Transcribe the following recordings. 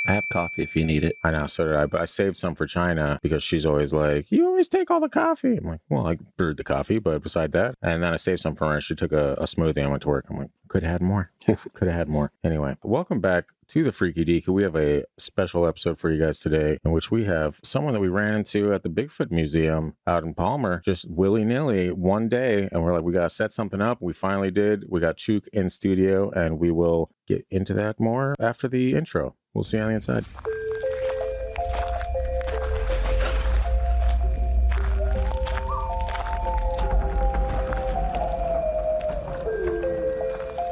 I have coffee if you need it. I know, so did I. But I saved some for China because she's always like, you always take all the coffee. I'm like, well, I brewed the coffee, but beside that. And then I saved some for her. She took a smoothie and went to work. I'm like, could have had more. Could have had more. Anyway, welcome back to the Freaky Deaky. We have a special episode for you guys today in which we have someone that we ran into at the Bigfoot Museum out in Palmer, just willy-nilly one day. And we're like, we got to set something up. We finally did. We got Chuke in studio, and we will get into that more after the intro. We'll see you on the inside.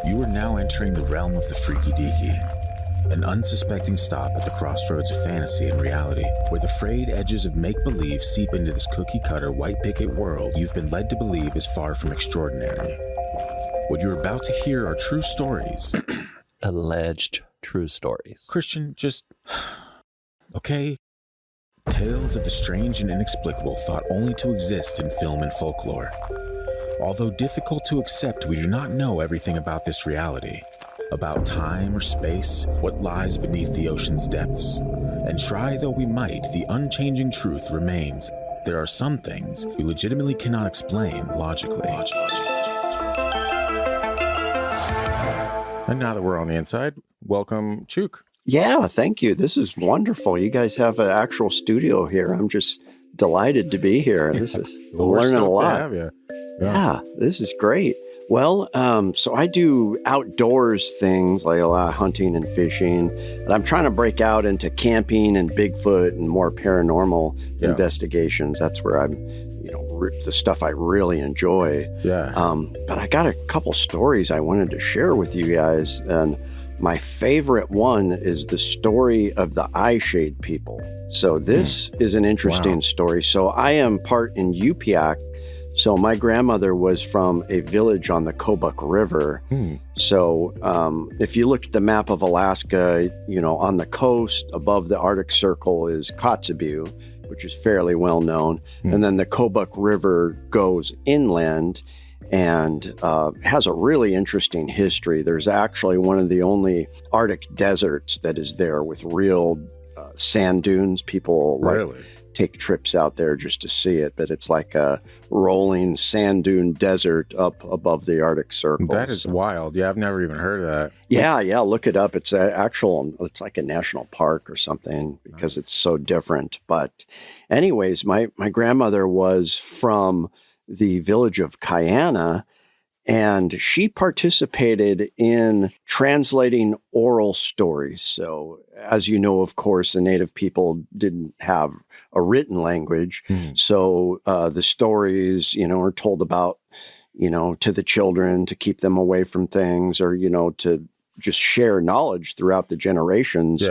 You are now entering the realm of the Freaky Deaky, an unsuspecting stop at the crossroads of fantasy and reality, where the frayed edges of make-believe seep into this cookie-cutter white picket world you've been led to believe is far from extraordinary. What you're about to hear are true stories. Alleged true stories. Christian, just... okay? Tales of the strange and inexplicable thought only to exist in film and folklore. Although difficult to accept, we do not know everything about this reality, about time or space, what lies beneath the ocean's depths. And try though we might, the unchanging truth remains. There are some things we legitimately cannot explain logically. And now that we're on the inside, welcome, Chuke. Yeah, thank you. This is wonderful. You guys have an actual studio here. I'm just delighted to be here. This is learning a lot. Yeah, this is great. Well, so I do outdoors things like a lot of hunting and fishing, and I'm trying to break out into camping and Bigfoot and more paranormal investigations. That's where I'm, the stuff I really enjoy. Yeah. But I got a couple stories I wanted to share with you guys, and my favorite one is the story of the eye shade people. So this is an interesting story. So I am part in Yupiak. So my grandmother was from a village on the Kobuk River. So if you look at the map of Alaska, on the coast above the Arctic Circle is Kotzebue, which is fairly well known. And then the Kobuk River goes inland and has a really interesting history. There's actually one of the only Arctic deserts that is there with real sand dunes. People take trips out there just to see it, but it's like a rolling sand dune desert up above the Arctic Circle. That is wild. Yeah, I've never even heard of that. Yeah, look it up. It's it's like a national park or something because it's so different. But anyways, my grandmother was from the village of Kayana, and she participated in translating oral stories. So, as you know, of course, the native people didn't have a written language. So the stories, are told about, to the children to keep them away from things or, to just share knowledge throughout the generations.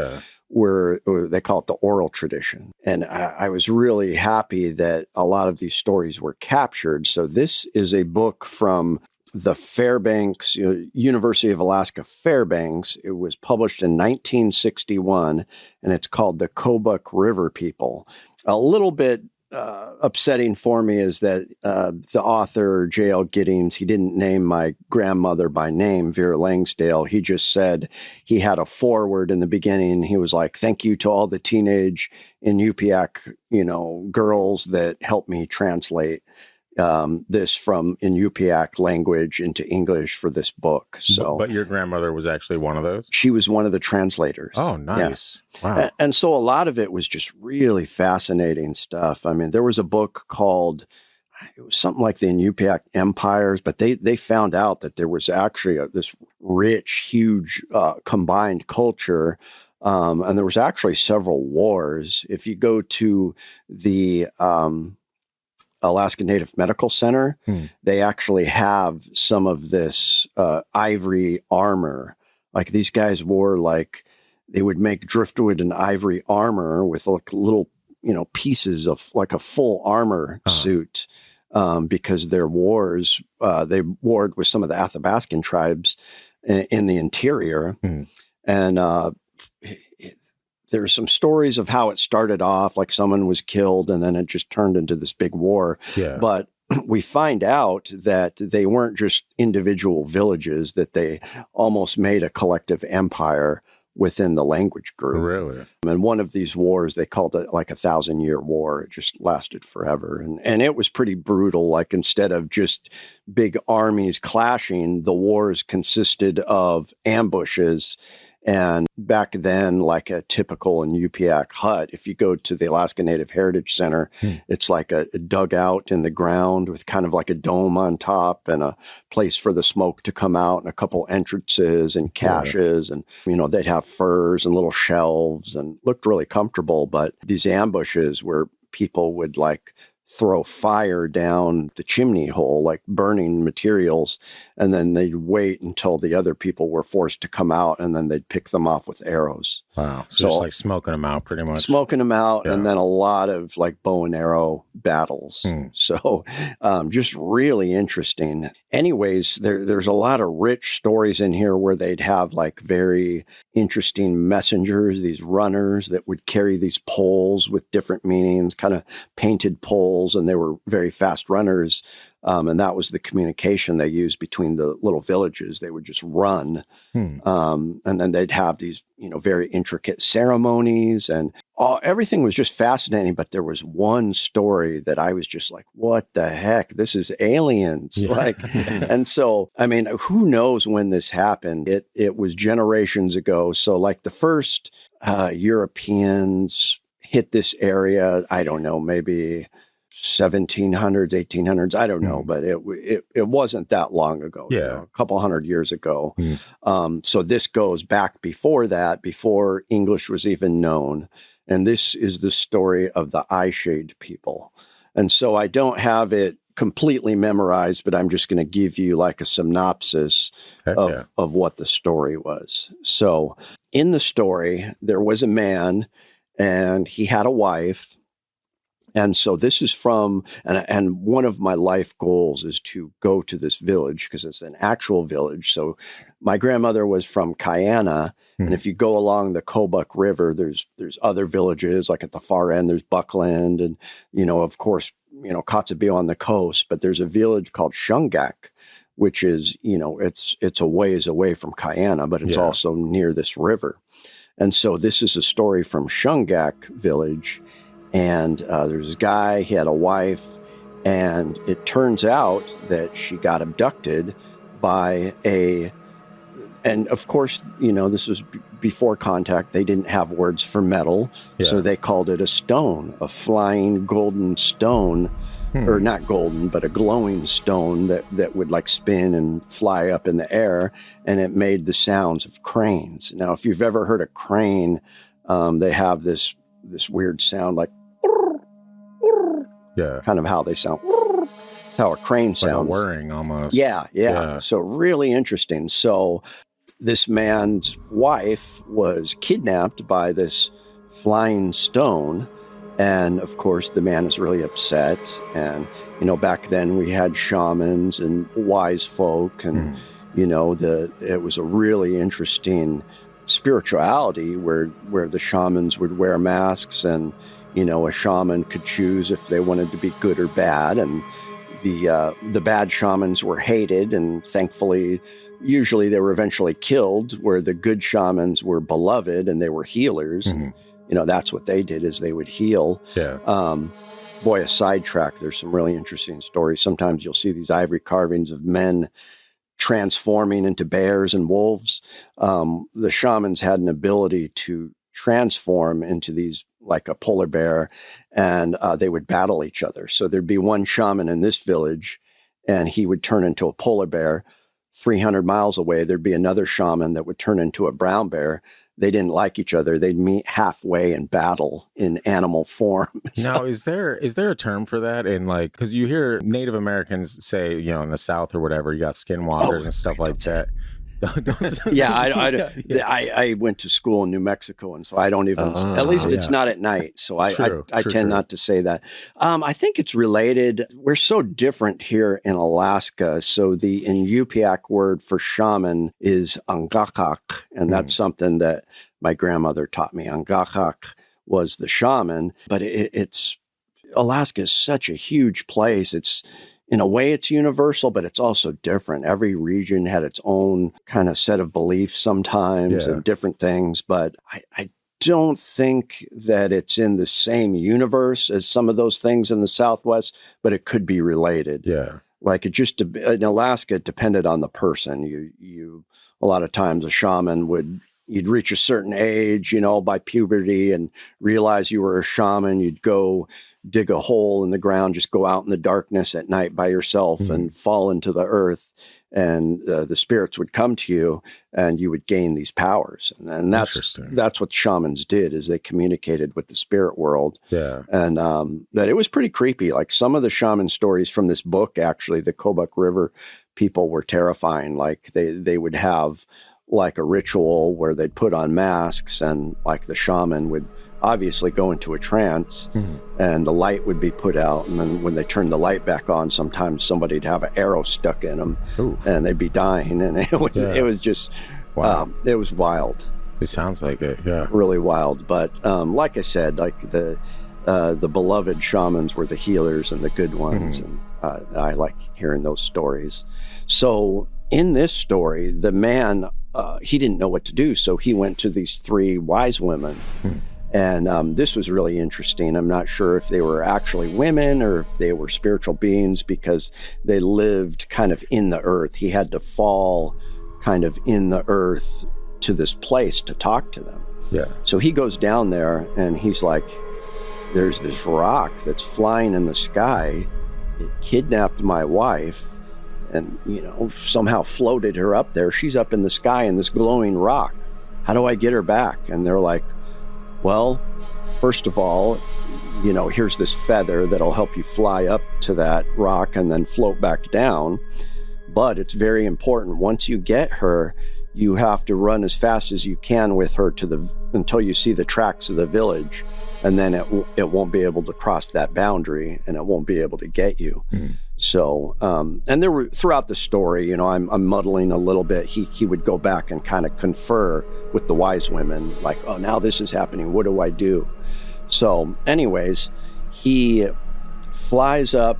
Or they call it the oral tradition. And I was really happy that a lot of these stories were captured. So this is a book from the Fairbanks, University of Alaska Fairbanks. It was published in 1961, and it's called The Kobuk River People. A little bit upsetting for me is that the author, J.L. Giddings, he didn't name my grandmother by name, Vera Langsdale. He just said he had a foreword in the beginning. He was like, thank you to all the teenage in Yupiak, girls that helped me translate this from in Yupiak language into English for this book. So, but your grandmother was actually one of those? She was one of the translators. Oh, nice. Yeah. Wow. And so a lot of it was just really fascinating stuff. I mean, there was a book called, it was something like the Inupiaq Empires, but they found out that there was actually this rich, huge combined culture. And there was actually several wars. If you go to the Alaskan Native Medical Center, they actually have some of this ivory armor. Like these guys wore they would make driftwood and ivory armor with like little, pieces of like a full armor suit because their wars, they warred with some of the Athabascan tribes in the interior. And there's some stories of how it started off, like someone was killed and then it just turned into this big war. But we find out that they weren't just individual villages, that they almost made a collective empire within the language group. Really? And one of these wars, they called it like 1,000-year war. It just lasted forever. And it was pretty brutal. Like instead of just big armies clashing, the wars consisted of ambushes. And back then, like a typical in Yupiaq hut, if you go to the Alaska Native Heritage Center, it's like a dugout in the ground with kind of like a dome on top and a place for the smoke to come out and a couple entrances and caches. And, they'd have furs and little shelves and looked really comfortable. But these ambushes where people would like throw fire down the chimney hole, like burning materials, and then they'd wait until the other people were forced to come out, and then they'd pick them off with arrows. Wow. So just like smoking them out pretty much. Smoking them out, and then a lot of like bow and arrow battles. So just really interesting. Anyways, there's a lot of rich stories in here where they'd have like very interesting messengers, these runners that would carry these poles with different meanings, kind of painted poles, and they were very fast runners. And that was the communication they used between the little villages. They would just run. And then they'd have these, very intricate ceremonies, and everything was just fascinating. But there was one story that I was just like, what the heck? This is aliens. Yeah. And so, who knows when this happened? It was generations ago. So like the first Europeans hit this area, I don't know, maybe 1700s, 1800s, I don't know, but it wasn't that long ago, a couple hundred years ago. So this goes back before that, before English was even known. And this is the story of the Eyeshade people. And so I don't have it completely memorized, but I'm just going to give you like a synopsis of what the story was. So in the story, there was a man and he had a wife. And so this is from, and one of my life goals is to go to this village because it's an actual village. So my grandmother was from Kayana, and if you go along the Kobuk River, there's other villages, like at the far end, there's Buckland, and, of course, Kotzebue on the coast, but there's a village called Shungak, which is, it's a ways away from Kayana, but it's also near this river. And so this is a story from Shungak village. And there's a guy, he had a wife, and it turns out that she got abducted by and of course, this was before contact. They didn't have words for metal, so they called it a stone, a flying golden stone, or not golden, but a glowing stone that would like spin and fly up in the air, and it made the sounds of cranes. Now, if you've ever heard a crane, they have this weird sound like, kind of how they sound. It's how a crane sounds. Like a whirring almost. Yeah. So really interesting. So this man's wife was kidnapped by this flying stone. And of course, the man is really upset. And, back then we had shamans and wise folk. And, it was a really interesting spirituality where the shamans would wear masks, and a shaman could choose if they wanted to be good or bad. And the bad shamans were hated, and thankfully, usually they were eventually killed, where the good shamans were beloved and they were healers. And, that's what they did, is they would heal. Boy, a sidetrack. There's some really interesting stories. Sometimes you'll see these ivory carvings of men transforming into bears and wolves. The shamans had an ability to transform into these, like a polar bear, and they would battle each other. So there'd be one shaman in this village, and he would turn into a polar bear. 300 miles away, there'd be another shaman that would turn into a brown bear. They didn't like each other. They'd meet halfway and battle in animal form. Now, is there a term for that? In like, because you hear Native Americans say, in the South or whatever, you got skinwalkers and stuff like that. I went to school in New Mexico, and so I don't even, at least it's not at night. So I tend not to say that. I think it's related. We're so different here in Alaska. So the in Yupiaq word for shaman is angakak, and that's something that my grandmother taught me. Angakak was the shaman, but it's Alaska is such a huge place. It's in a way it's universal, but it's also different. Every region had its own kind of set of beliefs sometimes and different things. But I don't think that it's in the same universe as some of those things in the Southwest, but it could be related. Yeah. Like in Alaska, it depended on the person. You a lot of times a shaman you'd reach a certain age, by puberty and realize you were a shaman. You'd go dig a hole in the ground, just go out in the darkness at night by yourself and fall into the earth. And the spirits would come to you and you would gain these powers. And that's what shamans did, is they communicated with the spirit world. Yeah. And that it was pretty creepy. Like some of the shaman stories from this book, actually, the Kobuk River people were terrifying. Like they would have like a ritual where they'd put on masks, and like the shaman would obviously go into a trance and the light would be put out. And then when they turned the light back on, sometimes somebody'd have an arrow stuck in them and they'd be dying. And it was just, it was wild. It sounds like it. Yeah. Really wild. But like I said, like the beloved shamans were the healers and the good ones. And I like hearing those stories. So in this story, the man, he didn't know what to do. So he went to these 3 wise women. And this was really interesting. I'm not sure if they were actually women or if they were spiritual beings, because they lived kind of in the earth. He had to fall kind of in the earth to this place to talk to them. Yeah. So he goes down there and he's like, there's this rock that's flying in the sky. It kidnapped my wife and, somehow floated her up there. She's up in the sky in this glowing rock. How do I get her back? And they're like, well, first of all, here's this feather that'll help you fly up to that rock and then float back down. But it's very important. Once you get her, you have to run as fast as you can with her until you see the tracks of the village. And then it won't be able to cross that boundary and it won't be able to get you. So, and there were, throughout the story, I'm muddling a little bit. He would go back and kind of confer with the wise women, like, oh, now this is happening. What do I do? So anyways, he flies up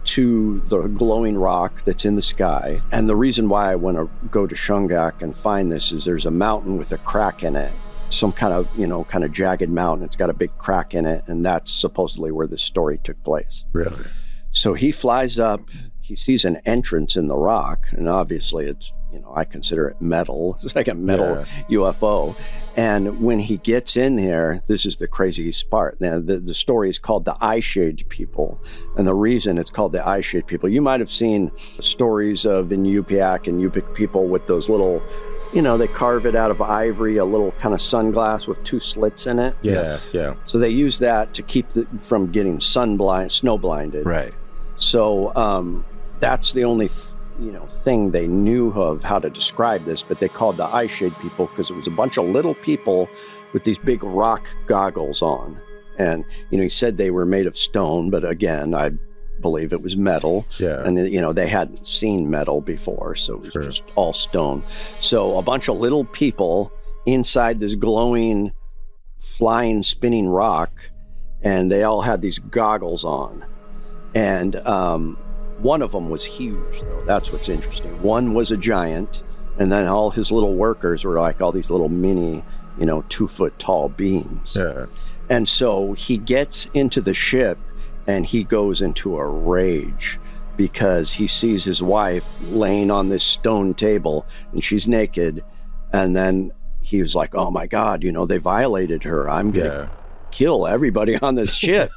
to the glowing rock that's in the sky. And the reason why I want to go to Shungak and find this is there's a mountain with a crack in it. Some kind of jagged mountain. It's got a big crack in it. And that's supposedly where this story took place. Really? So he flies up, he sees an entrance in the rock, and obviously it's, I consider it metal. It's like a metal UFO. And when he gets in there, this is the craziest part. Now, the story is called the Eye-Shade People. And the reason it's called the Eye-Shade People, you might have seen stories of in Yupiak and Yupik people with those little, they carve it out of ivory, a little kind of sunglass with 2 slits in it. Yes. Yeah. So they use that to keep from getting snow blinded. Right. So that's the only thing they knew of how to describe this, but they called the Eye-Shade People because it was a bunch of little people with these big rock goggles on. And, he said they were made of stone, but again, I believe it was metal. Yeah. And, they hadn't seen metal before, so it was just all stone. So a bunch of little people inside this glowing, flying, spinning rock, and they all had these goggles on. And one of them was huge, though. That's what's interesting. One was a giant, and then all his little workers were like all these little mini, 2-foot tall beings. Yeah. And so he gets into the ship, and he goes into a rage because he sees his wife laying on this stone table, and she's naked. And then he was like, oh, my God, they violated her. I'm going to kill everybody on this ship.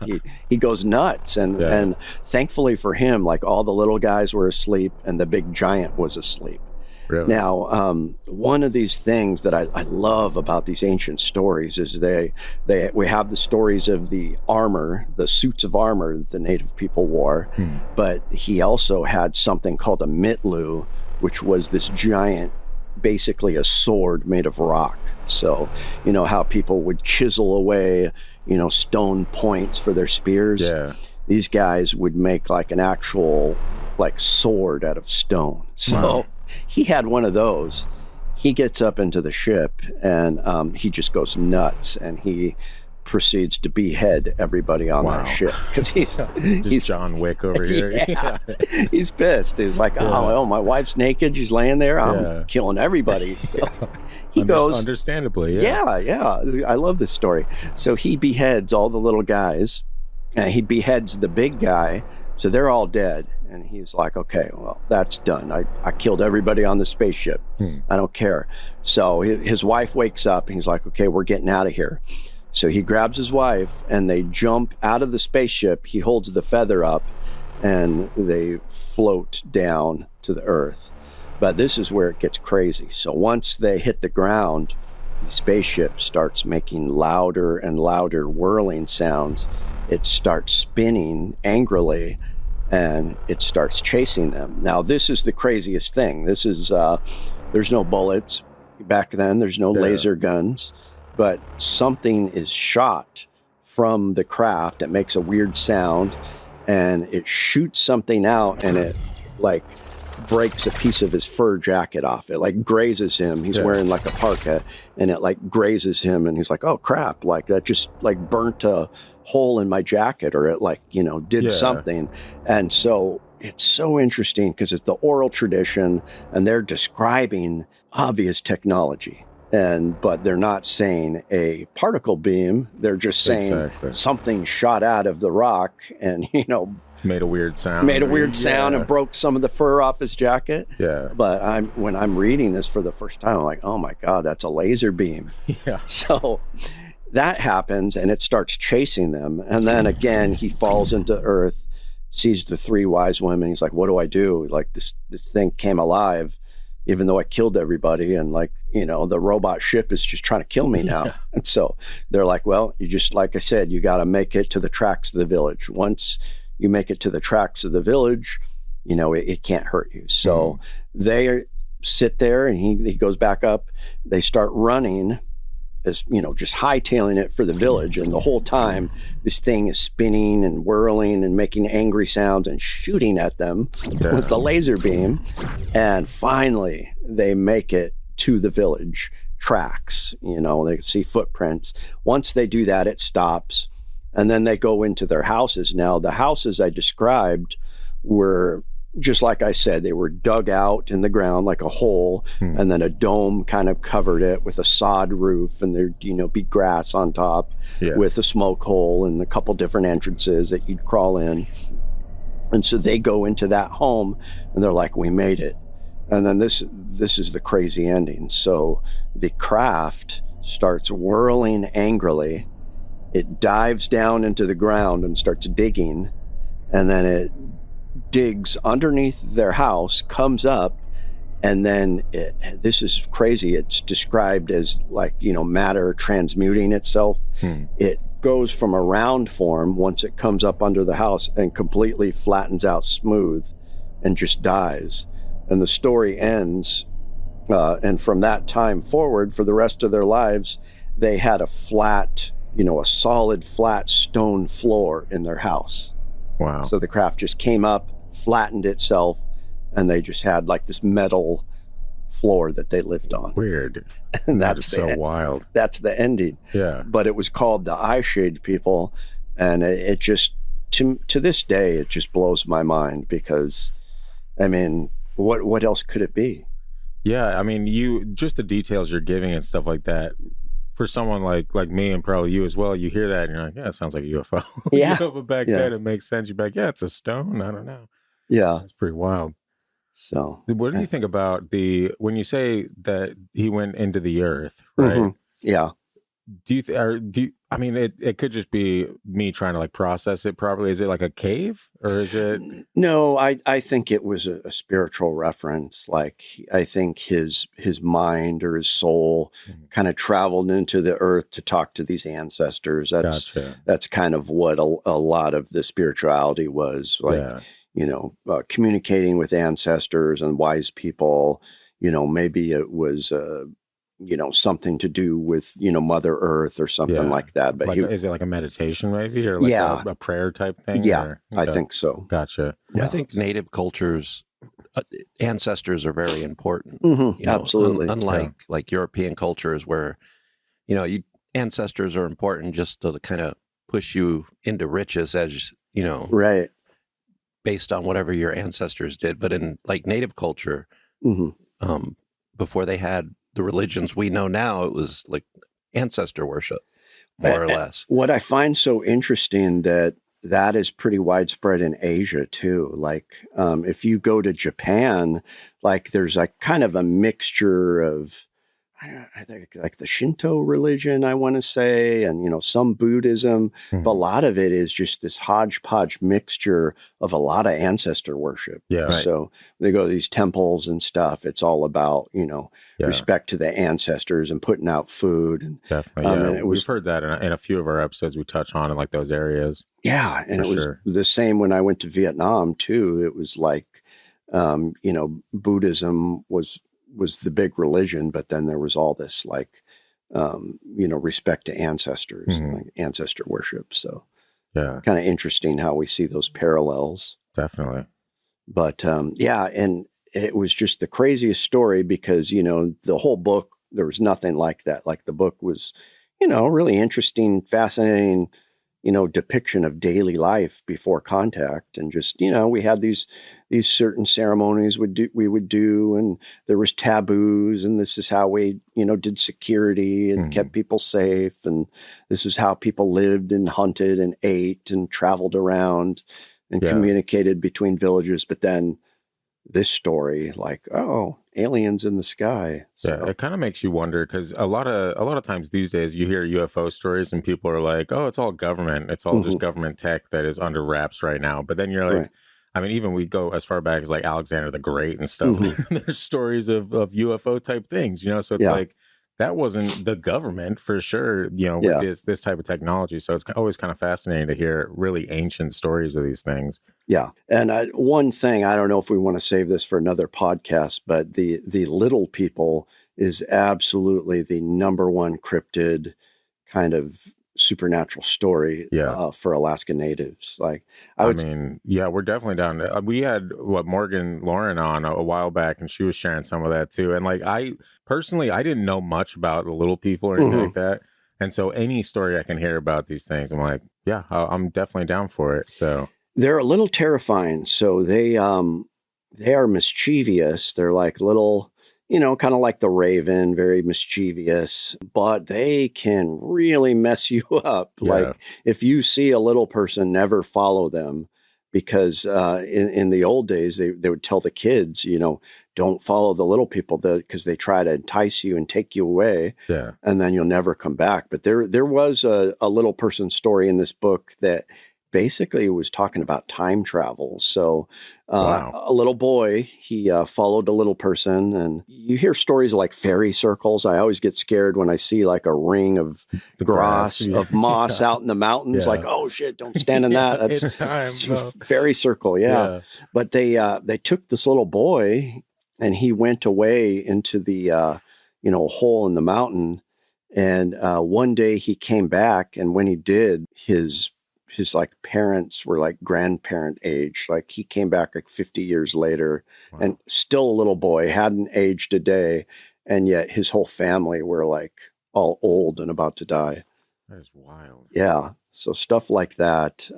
He goes nuts. And thankfully for him, like all the little guys were asleep and the big giant was asleep. Really? Now, one of these things that I love about these ancient stories is we have the stories of the armor, the suits of armor that the native people wore, but he also had something called a mitlu, which was this giant, basically a sword made of rock. So, how people would chisel away, stone points for their spears. Yeah. These guys would make like an actual sword out of stone. So he had one of those. He gets up into the ship and he just goes nuts, and he proceeds to behead everybody on that ship because he's John Wick over here. Yeah, he's pissed. He's like, oh, my wife's naked. She's laying there. I'm killing everybody. So he goes, understandably. Yeah. I love this story. So he beheads all the little guys, and he beheads the big guy. So they're all dead. And he's like, okay, well, that's done. I killed everybody on the spaceship. I don't care. So his wife wakes up and he's like, okay, we're getting out of here. So he grabs his wife and they jump out of the spaceship. He holds the feather up and they float down to the earth. But this is where it gets crazy. So once they hit the ground, the spaceship starts making louder and louder whirling sounds. It starts spinning angrily and it starts chasing them. Now, this is the craziest thing. This is, there's no bullets back then. There's no laser guns, but something is shot from the craft. It makes a weird sound and it shoots something out and it like breaks a piece of his fur jacket off. It like grazes him. He's wearing like a parka and it like grazes him and he's like, oh crap, like that just like burnt a hole in my jacket, or it like, did something. And so it's so interesting because it's the oral tradition and they're describing obvious technology. But they're not saying a particle beam. They're just saying something shot out of the rock and, made a weird sound. And broke some of the fur off his jacket. Yeah. But when I'm reading this for the first time, I'm like, oh my God, that's a laser beam. Yeah. So that happens and it starts chasing them. And then again, he falls into earth, sees the three wise women. He's like, what do I do? Like this thing came alive, even though I killed everybody. And like, the robot ship is just trying to kill me now. And so they're like, well, you just, like I said, you got to make it to the tracks of the village. Once you make it to the tracks of the village, it can't hurt you. So they sit there and he goes back up. They start running as, just hightailing it for the village. And the whole time this thing is spinning and whirling and making angry sounds and shooting at them with the laser beam. And finally they make it to the village tracks. They see footprints. Once they do that, it stops. And then they go into their houses. Now, the houses I described were, just like I said, they were dug out in the ground like a hole, and then a dome kind of covered it with a sod roof, and there'd, be grass on top with a smoke hole and a couple different entrances that you'd crawl in. And so they go into that home and they're like, we made it. And then this is the crazy ending. So the craft starts whirling angrily. It dives down into the ground and starts digging, and then it digs underneath their house, comes up, and then this is crazy. It's described as like, matter transmuting itself. It goes from a round form once it comes up under the house and completely flattens out smooth and just dies. And the story ends. And from that time forward, for the rest of their lives, they had a flat, a solid flat stone floor in their house. Wow. So the craft just came up, flattened itself, and they just had like this metal floor that they lived on. Weird. And that's so wild. That's the ending. Yeah. But it was called the Eye Shade People. And it just, to this day, it just blows my mind because, what else could it be? Yeah. Just the details you're giving and stuff like that. For someone like me and probably you as well, you hear that and you're like, yeah, it sounds like a UFO. Yeah. But back then it makes sense. You're like, yeah, it's a stone. I don't know. Yeah. That's pretty wild. So what do you think about when you say that he went into the earth, right? Yeah. It could just be me trying to like process it properly. Is it like a cave or is it? No, I think it was a spiritual reference. Like I think his mind or his soul kind of traveled into the earth to talk to these ancestors. That's kind of what a lot of the spirituality was like, communicating with ancestors and wise people. Maybe it was, something to do with, Mother Earth or something like that. But is it like a meditation maybe or like a prayer type thing? Yeah, I think so. Gotcha. Yeah. I think native cultures, ancestors are very important. Absolutely. Unlike like European cultures where, you ancestors are important just to kind of push you into riches, as you know, Right. based on whatever your ancestors did. But in like native culture, Hmm. before they had the religions we know now, it was like ancestor worship, more or less. What I find so interesting that is pretty widespread in Asia too. Like if you go to Japan, like there's like kind of a mixture of, I think like the Shinto religion, I want to say, and some Buddhism, but a lot of it is just this hodgepodge mixture of a lot of ancestor worship. Yeah. Right. So they go to these temples and stuff. It's all about respect to the ancestors and putting out food. And, Definitely. Yeah. and We've heard that in a few of our episodes we touch on in like those areas. Yeah, and For it was sure. the same when I went to Vietnam too. It was like, Buddhism was the big religion, but then there was all this like, respect to ancestors and like ancestor worship. So Yeah, kind of interesting how we see those parallels. definitely. But and it was just the craziest story because the whole book, there was nothing like that. Like the book was, really interesting, fascinating. Depiction of daily life before contact, and just we had these certain ceremonies we would do, and there was taboos, and this is how we did security and kept people safe, and this is how people lived and hunted and ate and traveled around and communicated between villages. But then this story, like, oh, aliens in the sky. So. Yeah, it kind of makes you wonder because a lot of times these days you hear UFO stories and people are like, "Oh, it's all government. It's all just government tech that is under wraps right now." But then you're like, Right. I mean, even we go as far back as like Alexander the Great and stuff. There's stories of UFO type things, So it's like that wasn't the government for sure, with this type of technology. So it's always kind of fascinating to hear really ancient stories of these things. Yeah. And one thing, I don't know if we want to save this for another podcast, but the little people is absolutely the number one cryptid kind of supernatural story for Alaska Natives. Like I mean, we're definitely down. We had Morgan Lauren on a while back, and she was sharing some of that too. And like I didn't know much about the little people or anything like that. And so any story I can hear about these things, I'm like, yeah, I'm definitely down for it. So they're a little terrifying. So they are mischievous. They're like little, kind of like the raven, very mischievous, but they can really mess you up. Yeah. Like if you see a little person, never follow them, because in the old days, they would tell the kids, don't follow the little people because they try to entice you and take you away. Yeah. And then you'll never come back. But there was a little person story in this book that basically was talking about time travel. So a little boy, he followed a little person, and you hear stories like fairy circles. I always get scared when I see like a ring of grass, of moss out in the mountains. Like, oh shit, don't stand in that. That's It's time. fairy circle. Yeah. But they took this little boy, and he went away into the, hole in the mountain. And one day he came back, and when he did, his like parents were like grandparent age. Like he came back like 50 years later and still a little boy, hadn't aged a day. And yet his whole family were like all old and about to die. That is wild. Yeah. So stuff like that.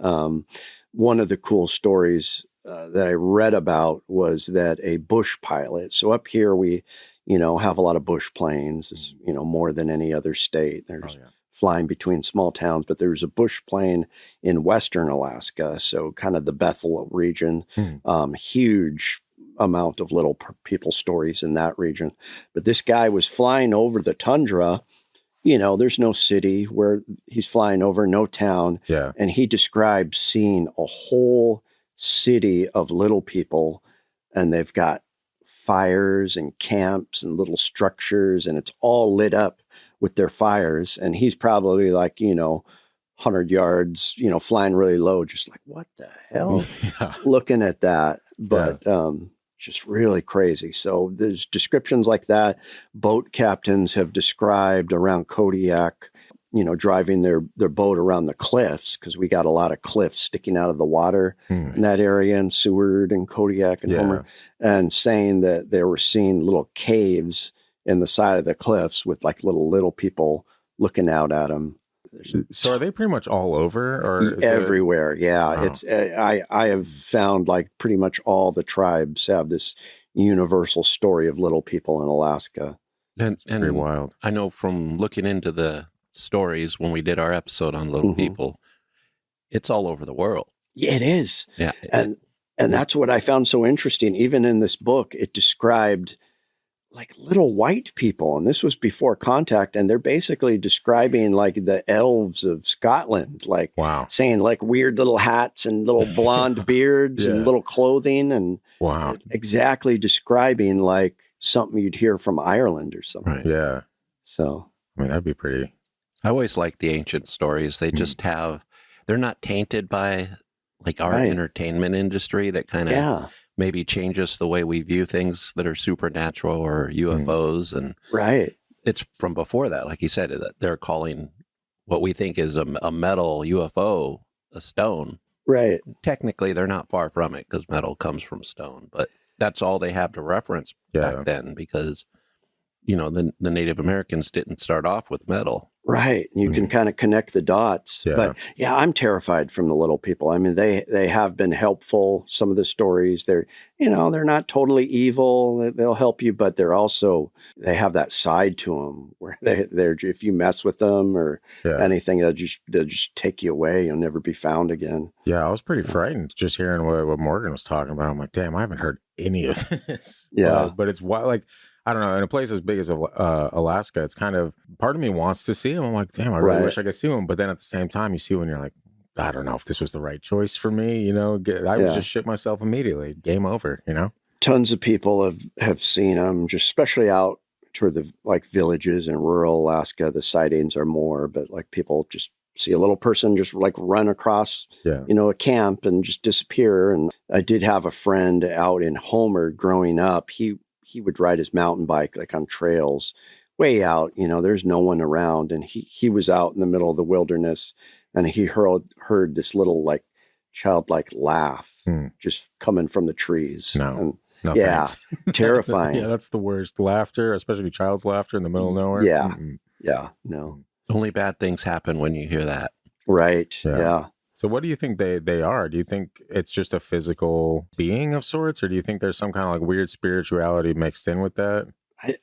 One of the cool stories that I read about was that a bush pilot. So up here we, have a lot of bush planes. It's, more than any other state. There's flying between small towns, but there's a bush plane in Western Alaska. So kind of the Bethel region, huge amount of little people stories in that region. But this guy was flying over the tundra. There's no city where he's flying over, no town. Yeah. And he described seeing a whole city of little people, and they've got fires and camps and little structures, and it's all lit up with their fires. And he's probably like, 100 yards, flying really low, just like, what the hell? Looking at that. But just really crazy. So there's descriptions like that. Boat captains have described around Kodiak, driving their boat around the cliffs, because we got a lot of cliffs sticking out of the water in that area, in Seward and Kodiak and Homer, and saying that they were seeing little caves in the side of the cliffs with like little people, looking out at them. So are they pretty much all over, or is everywhere? Yeah, Wow. it's I have found like pretty much all the tribes have this universal story of little people in Alaska. And pretty wild? I know from looking into the stories when we did our episode on little people, it's all over the world. Yeah, it is. Yeah. And that's what I found so interesting. Even in this book, it described like little white people, and this was before contact, and they're basically describing like the elves of Scotland, like Wow. saying like weird little hats and little blonde beards and little clothing, and Wow. exactly describing like something you'd hear from Ireland or something. Right. Yeah. So I mean, that'd be pretty. I always like the ancient stories. They just they're not tainted by like our entertainment industry that kind of maybe changes the way we view things that are supernatural or UFOs. And it's from before that, like you said, that they're calling what we think is a metal UFO a stone. Right. Technically, they're not far from it because metal comes from stone, but that's all they have to reference back then because, you know, the Native Americans didn't start off with metal. Right. You can kind of connect the dots. Yeah. But yeah, I'm terrified from the little people. I mean, they have been helpful. Some of the stories, they're not totally evil. They'll help you, but they have that side to them where they're if you mess with them or anything, they'll just take you away. You'll never be found again. Yeah. I was pretty frightened just hearing what Morgan was talking about. I'm like, damn, I haven't heard any of this. Yeah. But it's wild. Like, I don't know. In a place as big as Alaska, it's kind of, part of me wants to see him. I'm like, damn, I really wish I could see him. But then at the same time, you see one, you're like, I don't know if this was the right choice for me. You know, I would just shit myself immediately. Game over, you know? Tons of people have seen them, just especially out toward the like villages in rural Alaska. The sightings are more, but like people just see a little person just like run across, a camp and just disappear. And I did have a friend out in Homer growing up. He would ride his mountain bike like on trails way out, there's no one around. And he was out in the middle of the wilderness and he heard this little like childlike laugh just coming from the trees. No, thanks. Terrifying. Yeah, that's the worst. Laughter, especially child's laughter in the middle of nowhere. Yeah. Yeah. No. Only bad things happen when you hear that. Right. Yeah. So what do you think they are? Do you think it's just a physical being of sorts, or do you think there's some kind of like weird spirituality mixed in with that?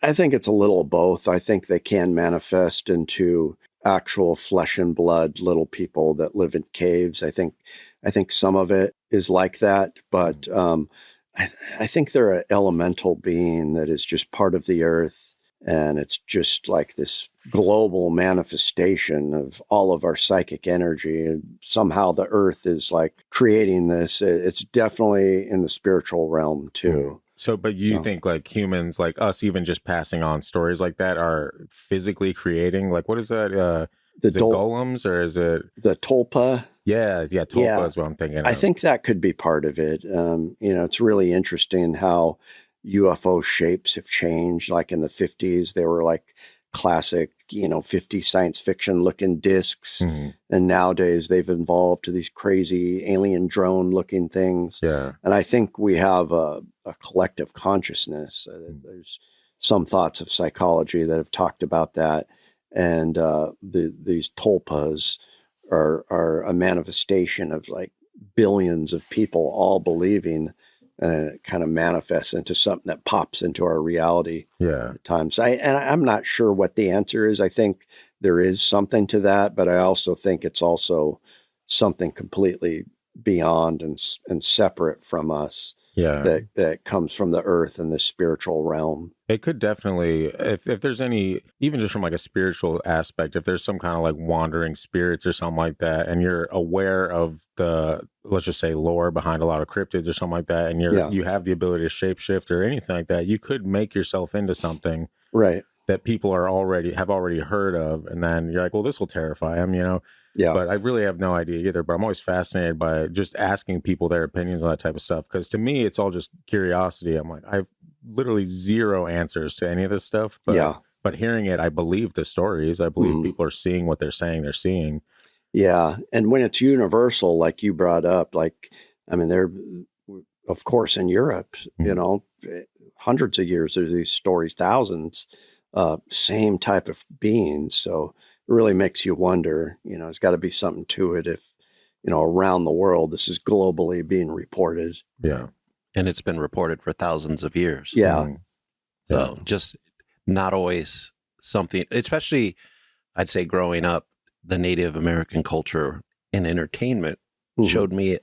I think it's a little of both. I think they can manifest into actual flesh and blood little people that live in caves. I think some of it is like that, but I think they're an elemental being that is just part of the earth. And it's just like this global manifestation of all of our psychic energy. And somehow the earth is like creating this. It's definitely in the spiritual realm too. So, but you think like humans, like us, even just passing on stories like that are physically creating, like, what is that? Is it golems or is it the tulpa? Yeah. Tulpa is what I'm thinking. I think that could be part of it. It's really interesting how UFO shapes have changed. Like in the 50s, they were like classic, 50 science fiction looking discs. And nowadays they've evolved to these crazy alien drone looking things. Yeah. And I think we have a collective consciousness. There's some thoughts of psychology that have talked about that. And these tulpas are a manifestation of like billions of people all believing. And it kind of manifests into something that pops into our reality at times. I'm not sure what the answer is. I think there is something to that, but I also think it's also something completely beyond and separate from us. Yeah. That comes from the earth and the spiritual realm. It could definitely, if there's any, even just from like a spiritual aspect, if there's some kind of like wandering spirits or something like that, and you're aware of the, let's just say, lore behind a lot of cryptids or something like that, and you have the ability to shapeshift or anything like that, you could make yourself into something that people have already heard of, and then you're like, well, this will terrify them, Yeah. But I really have no idea either. But I'm always fascinated by just asking people their opinions on that type of stuff. Because to me, it's all just curiosity. I'm like, I have literally zero answers to any of this stuff. But hearing it, I believe the stories. I believe people are seeing what they're saying they're seeing. Yeah. And when it's universal, like you brought up, they're, of course, in Europe, hundreds of years, there's these stories, thousands, same type of beings. So really makes you wonder, there's got to be something to it if, around the world, this is globally being reported. Yeah. And it's been reported for thousands of years. Yeah. So just not always something, especially I'd say growing up, the Native American culture and entertainment showed me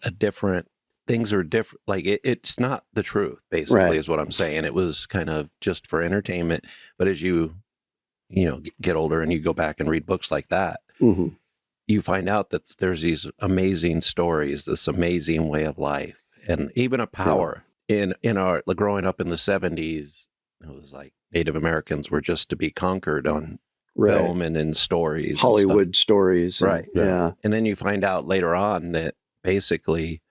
things are different. Like it's not the truth, basically, is what I'm saying. It was kind of just for entertainment. But as you get older and you go back and read books like that, you find out that there's these amazing stories, this amazing way of life, and even a power in our growing up in the 70s. It was like Native Americans were just to be conquered on film and in stories, Hollywood stories, right? Yeah, and then you find out later on that basically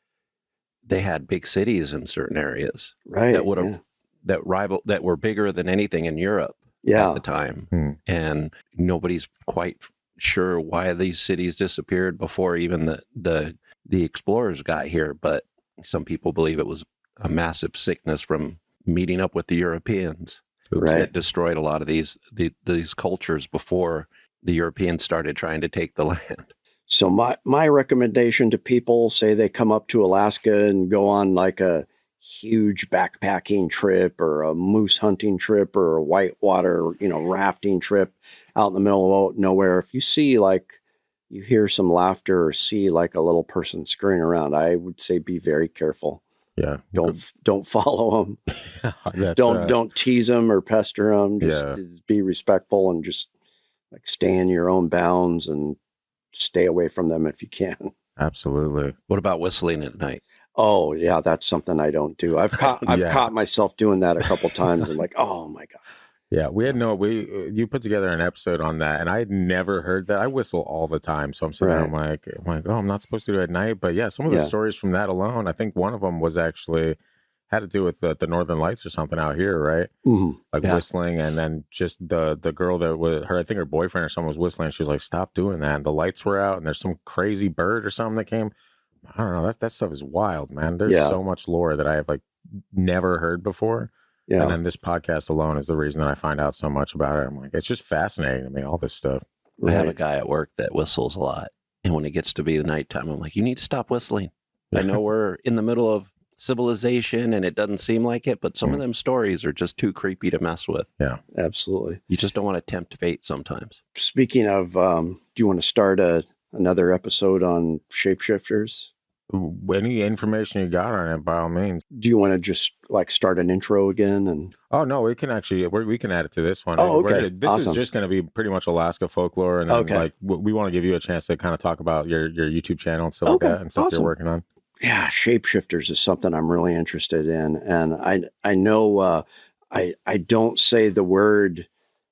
they had big cities in certain areas, that would have that were bigger than anything in Europe at the time, and nobody's quite sure why these cities disappeared before even the explorers got here. But some people believe it was a massive sickness from meeting up with the Europeans that destroyed a lot of these cultures before the Europeans started trying to take the land. So my recommendation to people, say they come up to Alaska and go on like a huge backpacking trip or a moose hunting trip or a whitewater, rafting trip out in the middle of nowhere. If you see you hear some laughter or see like a little person scurrying around, I would say be very careful. Yeah. Don't follow them. Don't tease them or pester them. Just be respectful and just stay in your own bounds and stay away from them if you can. Absolutely. What about whistling at night? Oh yeah, that's something I don't do. I've caught myself doing that a couple times and oh my God. Yeah, you put together an episode on that, and I had never heard that. I whistle all the time, so I'm sitting there, I'm like, oh, I'm not supposed to do it at night. But yeah, some of the stories from that alone, I think one of them was actually had to do with the Northern Lights or something out here, right? Whistling, and then just the girl that was I think her boyfriend or someone was whistling, and she was like, stop doing that. And the lights were out, and there's some crazy bird or something that came. I don't know. That stuff is wild, man. There's so much lore that I have never heard before. Yeah. And then this podcast alone is the reason that I find out so much about it. I'm like, it's just fascinating to me, all this stuff. I have a guy at work that whistles a lot. And when it gets to be the nighttime, I'm like, you need to stop whistling. I know we're in the middle of civilization and it doesn't seem like it, but some of them stories are just too creepy to mess with. Yeah, absolutely. You just don't want to tempt fate sometimes. Speaking of, do you want to start another episode on shapeshifters? Any information you got on it, by all means. Do you want to just start an intro again? And oh no, we can actually we can add it to this one. Oh, okay. This is just going to be pretty much Alaska folklore, and then we want to give you a chance to kind of talk about your YouTube channel and stuff like that, and stuff you're working on. Yeah, shapeshifters is something I'm really interested in, and I know I don't say the word.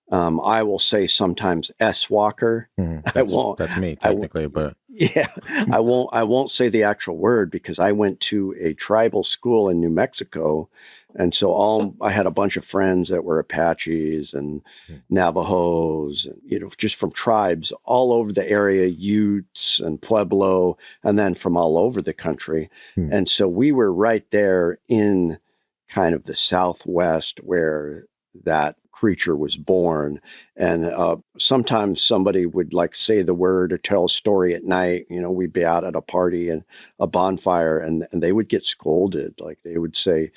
I will say sometimes S-walker. That's me technically, but yeah, I won't say the actual word because I went to a tribal school in New Mexico. And so I had a bunch of friends that were Apaches and Navajos, and, just from tribes all over the area, Utes and Pueblo, and then from all over the country. And so we were right there in kind of the Southwest where that creature was born. And sometimes somebody would say the word or tell a story at night. We'd be out at a party and a bonfire, and they would get scolded. They would say,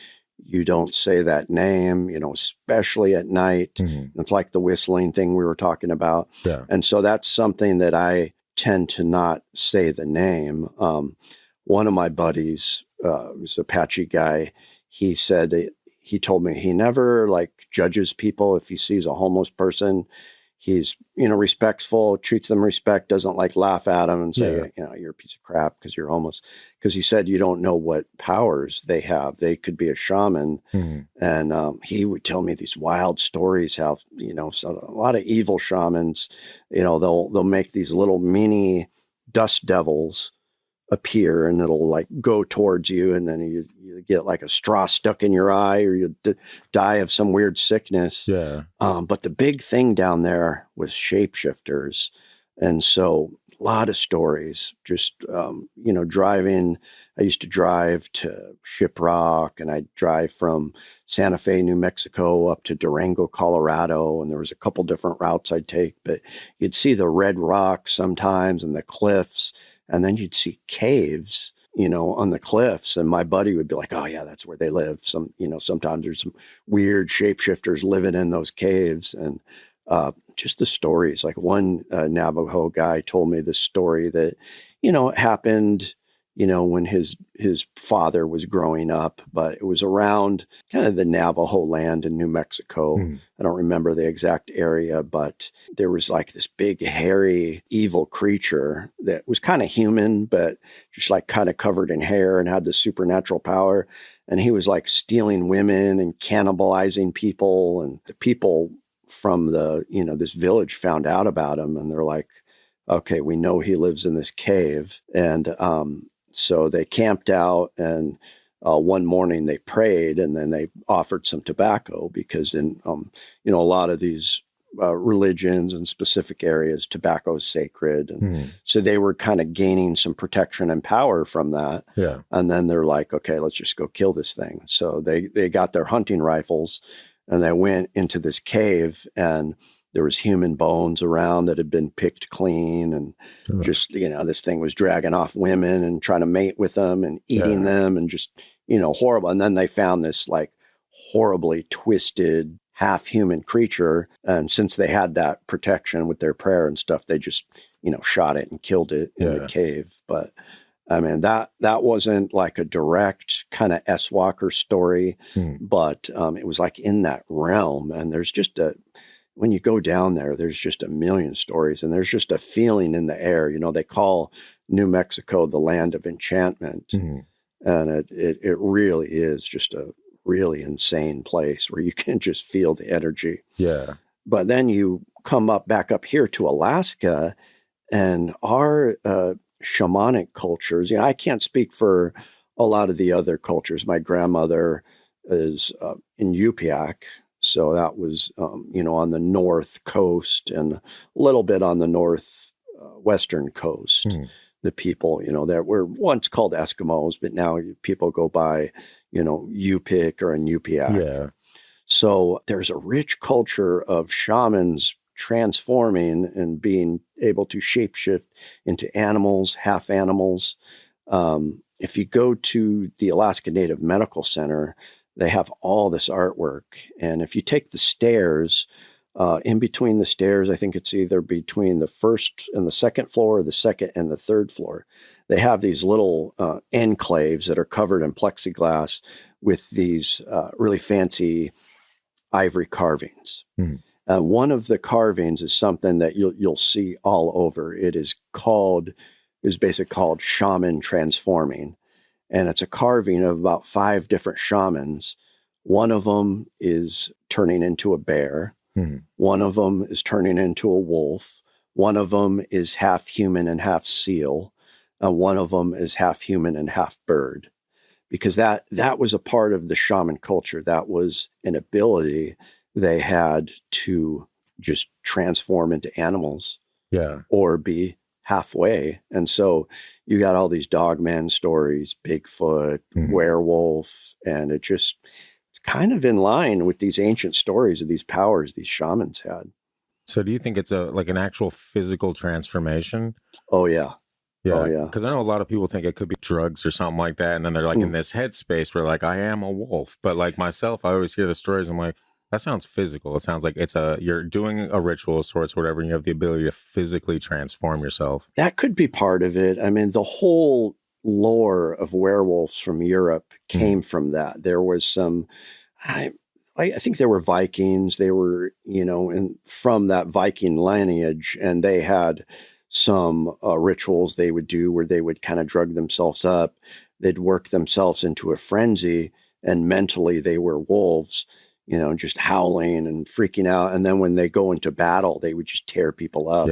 you don't say that name, especially at night. It's like the whistling thing we were talking about. Yeah. And so that's something that I tend to not say the name. One of my buddies, was an Apache guy, he said he told me he never judges people. If he sees a homeless person, he's, respectful, treats them respect, doesn't laugh at them and say, you're a piece of crap because you're homeless. Because he said, you don't know what powers they have. They could be a shaman. And he would tell me these wild stories, how, so a lot of evil shamans, they'll make these little mini dust devils appear, and it'll go towards you, and then you get a straw stuck in your eye, or you die of some weird sickness. Yeah. But the big thing down there was shapeshifters, and so lot of stories. Just driving. I used to drive to Shiprock, and I'd drive from Santa Fe, New Mexico, up to Durango, Colorado, and there was a couple different routes I'd take. But you'd see the red rocks sometimes and the cliffs, and then you'd see caves, on the cliffs. And my buddy would be like, "Oh yeah, that's where they live." Sometimes there's some weird shapeshifters living in those caves, and just the stories. Like one Navajo guy told me this story that, it happened, when his father was growing up, but it was around kind of the Navajo land in New Mexico. I don't remember the exact area, but there was like this big, hairy, evil creature that was kind of human, but just like kind of covered in hair and had this supernatural power. And he was like stealing women and cannibalizing people. And the people from this village found out about him, and they're like, okay, we know he lives in this cave. And so they camped out, and one morning they prayed, and then they offered some tobacco, because in a lot of these religions and specific areas, tobacco is sacred. And so they were kind of gaining some protection and power from that. Yeah. And then they're like, okay, let's just go kill this thing. So they got their hunting rifles, and they went into this cave, and there was human bones around that had been picked clean, and just, this thing was dragging off women and trying to mate with them and eating them, and just, horrible. And then they found this like horribly twisted half human creature. And since they had that protection with their prayer and stuff, they just, shot it and killed it in the cave. But I mean, that wasn't like a direct kind of S. Walker story, but it was like in that realm. And there's just when you go down there, there's just a million stories, and there's just a feeling in the air. They call New Mexico the land of enchantment. And it really is just a really insane place where you can just feel the energy. Yeah. But then you come back up here to Alaska, and our shamanic cultures, I can't speak for a lot of the other cultures. My grandmother is in Yupiak. So that was, on the north coast, and a little bit on the western coast. The people, that were once called Eskimos, but now people go by, Yupik or Yupiak. Yeah. So there's a rich culture of shamans transforming and being able to shapeshift into animals, half animals. If you go to the Alaska Native Medical Center, they have all this artwork. And if you take the stairs, in between the stairs, I think it's either between the first and the second floor, or the second and the third floor, they have these little enclaves that are covered in plexiglass with these really fancy ivory carvings. One of the carvings is something that you'll see all over. It is basically called Shaman Transforming. And it's a carving of about 5 different shamans. One of them is turning into a bear. One of them is turning into a wolf. One of them is half human and half seal. And one of them is half human and half bird. Because that was a part of the shaman culture. That was an ability they had to just transform into animals. Yeah. Or be halfway. And so you got all these Dogman stories, Bigfoot, werewolf, and it's kind of in line with these ancient stories of these powers these shamans had. So do you think it's like an actual physical transformation? Oh yeah. Yeah. Oh yeah. Because I know a lot of people think it could be drugs or something like that. And then they're like in this headspace where like, I am a wolf. But like myself, I always hear the stories. I'm like, that sounds physical. It sounds like you're doing a ritual of sorts, whatever, and you have the ability to physically transform yourself. That could be part of it. I mean, the whole lore of werewolves from Europe came from that. There was some, I think there were Vikings. They were, from that Viking lineage, and they had some rituals they would do where they would kind of drug themselves up. They'd work themselves into a frenzy, and mentally they were wolves, just howling and freaking out. And then when they go into battle, they would just tear people up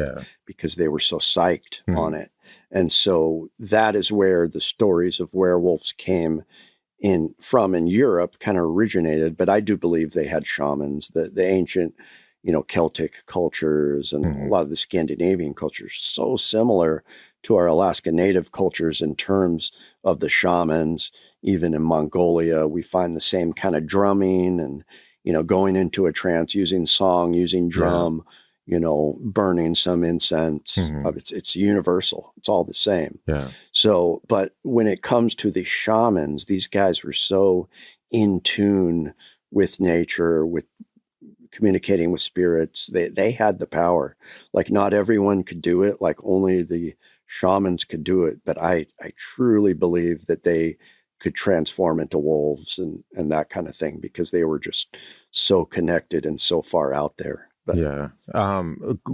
because they were so psyched on it. And so that is where the stories of werewolves came from in Europe, kind of originated. But I do believe they had shamans. The ancient, Celtic cultures and a lot of the Scandinavian cultures, so similar to our Alaska Native cultures in terms of the shamans. Even in Mongolia, we find the same kind of drumming and, going into a trance, using song, using drum, burning some incense. It's universal. It's all the same. Yeah. So, but when it comes to the shamans, these guys were so in tune with nature, with communicating with spirits. They had the power. Like, not everyone could do it. Like, only the shamans could do it. But I truly believe that they could transform into wolves and that kind of thing, because they were just so connected and so far out there. But, yeah. A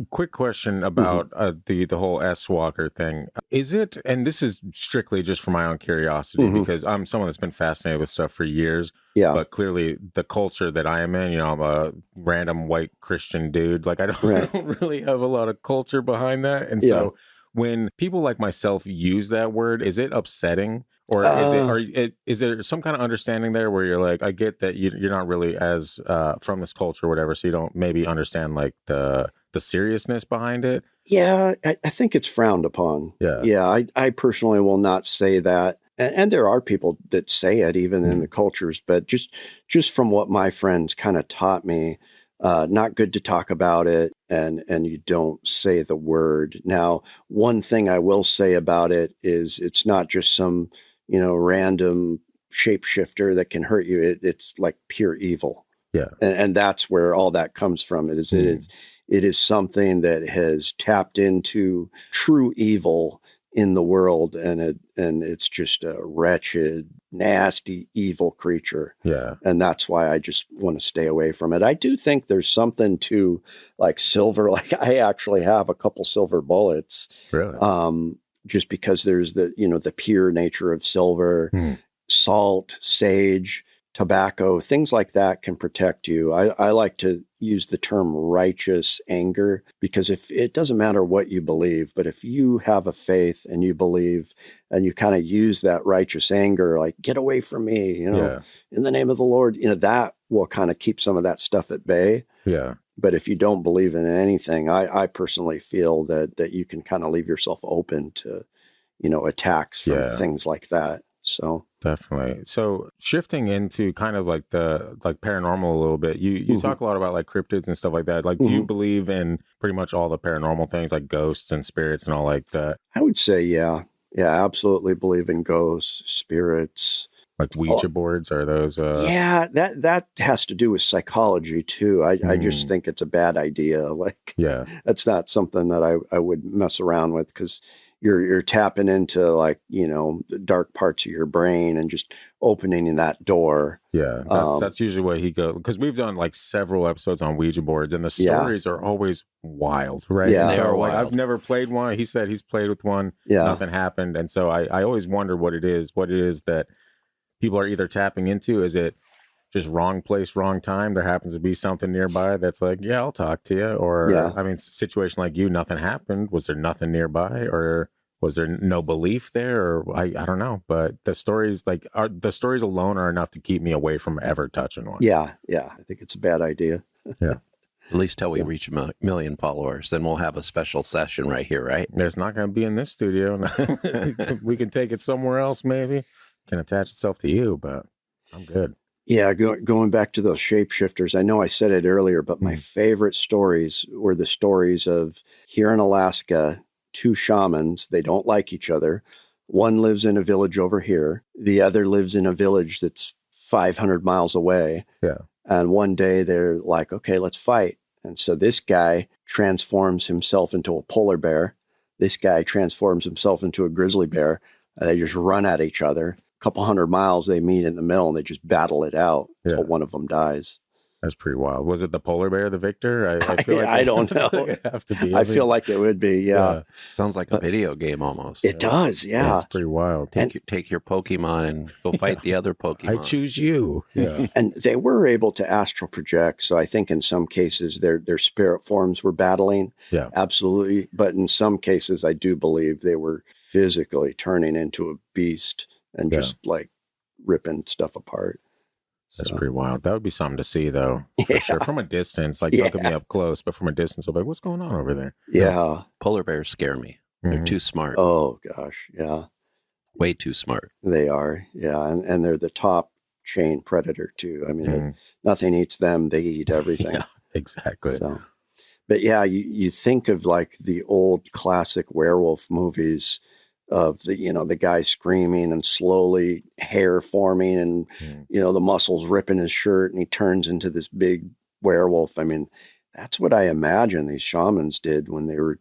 quick question about the whole S Walker thing. Is it, and this is strictly just for my own curiosity, because I'm someone that's been fascinated with stuff for years. Yeah. But clearly the culture that I am in, I'm a random white Christian dude. Like, I don't really have a lot of culture behind that. And so when people like myself use that word, is it upsetting? Or is there some kind of understanding there where you're like, I get that you're not really as from this culture or whatever, so you don't maybe understand like the seriousness behind it? Yeah, I think it's frowned upon. Yeah, I personally will not say that. And there are people that say it even in the cultures, but just from what my friends kind of taught me, not good to talk about it, and you don't say the word. Now, one thing I will say about it is it's not just some random shapeshifter that can hurt you. It's like pure evil. Yeah. And that's where all that comes from. It is something that has tapped into true evil in the world. And it's just a wretched, nasty, evil creature. Yeah. And that's why I just want to stay away from it. I do think there's something to like silver. Like, I actually have a couple silver bullets. Really? Just because there's the pure nature of silver, salt, sage, tobacco, things like that can protect you. I like to use the term righteous anger, because if it doesn't matter what you believe, but if you have a faith and you believe and you kind of use that righteous anger, like, get away from me, in the name of the Lord, that will kind of keep some of that stuff at bay. Yeah. But if you don't believe in anything, I personally feel that you can kind of leave yourself open to, attacks from things like that. So definitely. So shifting into kind of like the paranormal a little bit, you talk a lot about like cryptids and stuff like that. Like, do you believe in pretty much all the paranormal things, like ghosts and spirits and all like that? I would say, yeah, absolutely believe in ghosts, spirits. Like Ouija boards, are those? Yeah, that has to do with psychology too. I just think it's a bad idea. Like, that's not something that I would mess around with, because you're tapping into like, the dark parts of your brain and just opening that door. Yeah, that's usually what he goes, because we've done like several episodes on Ouija boards, and the stories are always wild, right? Yeah, so like, I've never played one. He said he's played with one. Yeah, nothing happened, and so I always wonder what it is that people are either tapping into. Is it just wrong place, wrong time? There happens to be something nearby that's like, yeah, I'll talk to you. Or, I mean, situation like you, nothing happened. Was there nothing nearby? Or was there no belief there? Or I don't know. But the stories the stories alone are enough to keep me away from ever touching one. Yeah. I think it's a bad idea. Yeah. At least till we reach a million followers, then we'll have a special session right here, right? There's not going to be in this studio. We can take it somewhere else, maybe. Can attach itself to you, but I'm good. Yeah, going back to those shapeshifters, I know I said it earlier, but my favorite stories were the stories of, here in Alaska, two shamans. They don't like each other. One lives in a village over here. The other lives in a village that's 500 miles away. Yeah. And one day they're like, okay, let's fight. And so this guy transforms himself into a polar bear. This guy transforms himself into a grizzly bear. And they just run at each other. Couple 100 miles, they meet in the middle and they just battle it out until one of them dies. That's pretty wild. Was it the polar bear, the victor? I feel like I don't know. It'd have to be. I feel like it would be. Yeah. Sounds like a video game almost. It does. Yeah. It's pretty wild. Take your Pokemon and go fight the other Pokemon. I choose you. Yeah. And they were able to astral project. So I think in some cases their spirit forms were battling. Yeah. Absolutely. But in some cases, I do believe they were physically turning into a beast and just like ripping stuff apart. That's So, pretty wild. That would be something to see, though, for sure. From a distance, like don't get me up close, but from a distance, I'm like, what's going on over there? Yeah. Polar bears scare me. They're too smart. Oh gosh, yeah. Way too smart. They are, yeah, and they're the top chain predator too. I mean, nothing eats them; they eat everything. Yeah, exactly. So, but yeah, you think of like the old classic werewolf movies of the guy screaming and slowly hair forming and the muscles ripping his shirt and he turns into this big werewolf. I mean, that's what I imagine these shamans did when they were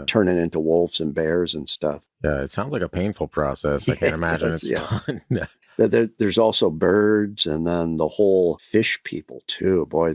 turning into wolves and bears and stuff. Yeah, it sounds like a painful process. I can't imagine it's fun. There's also birds and then the whole fish people too. Boy,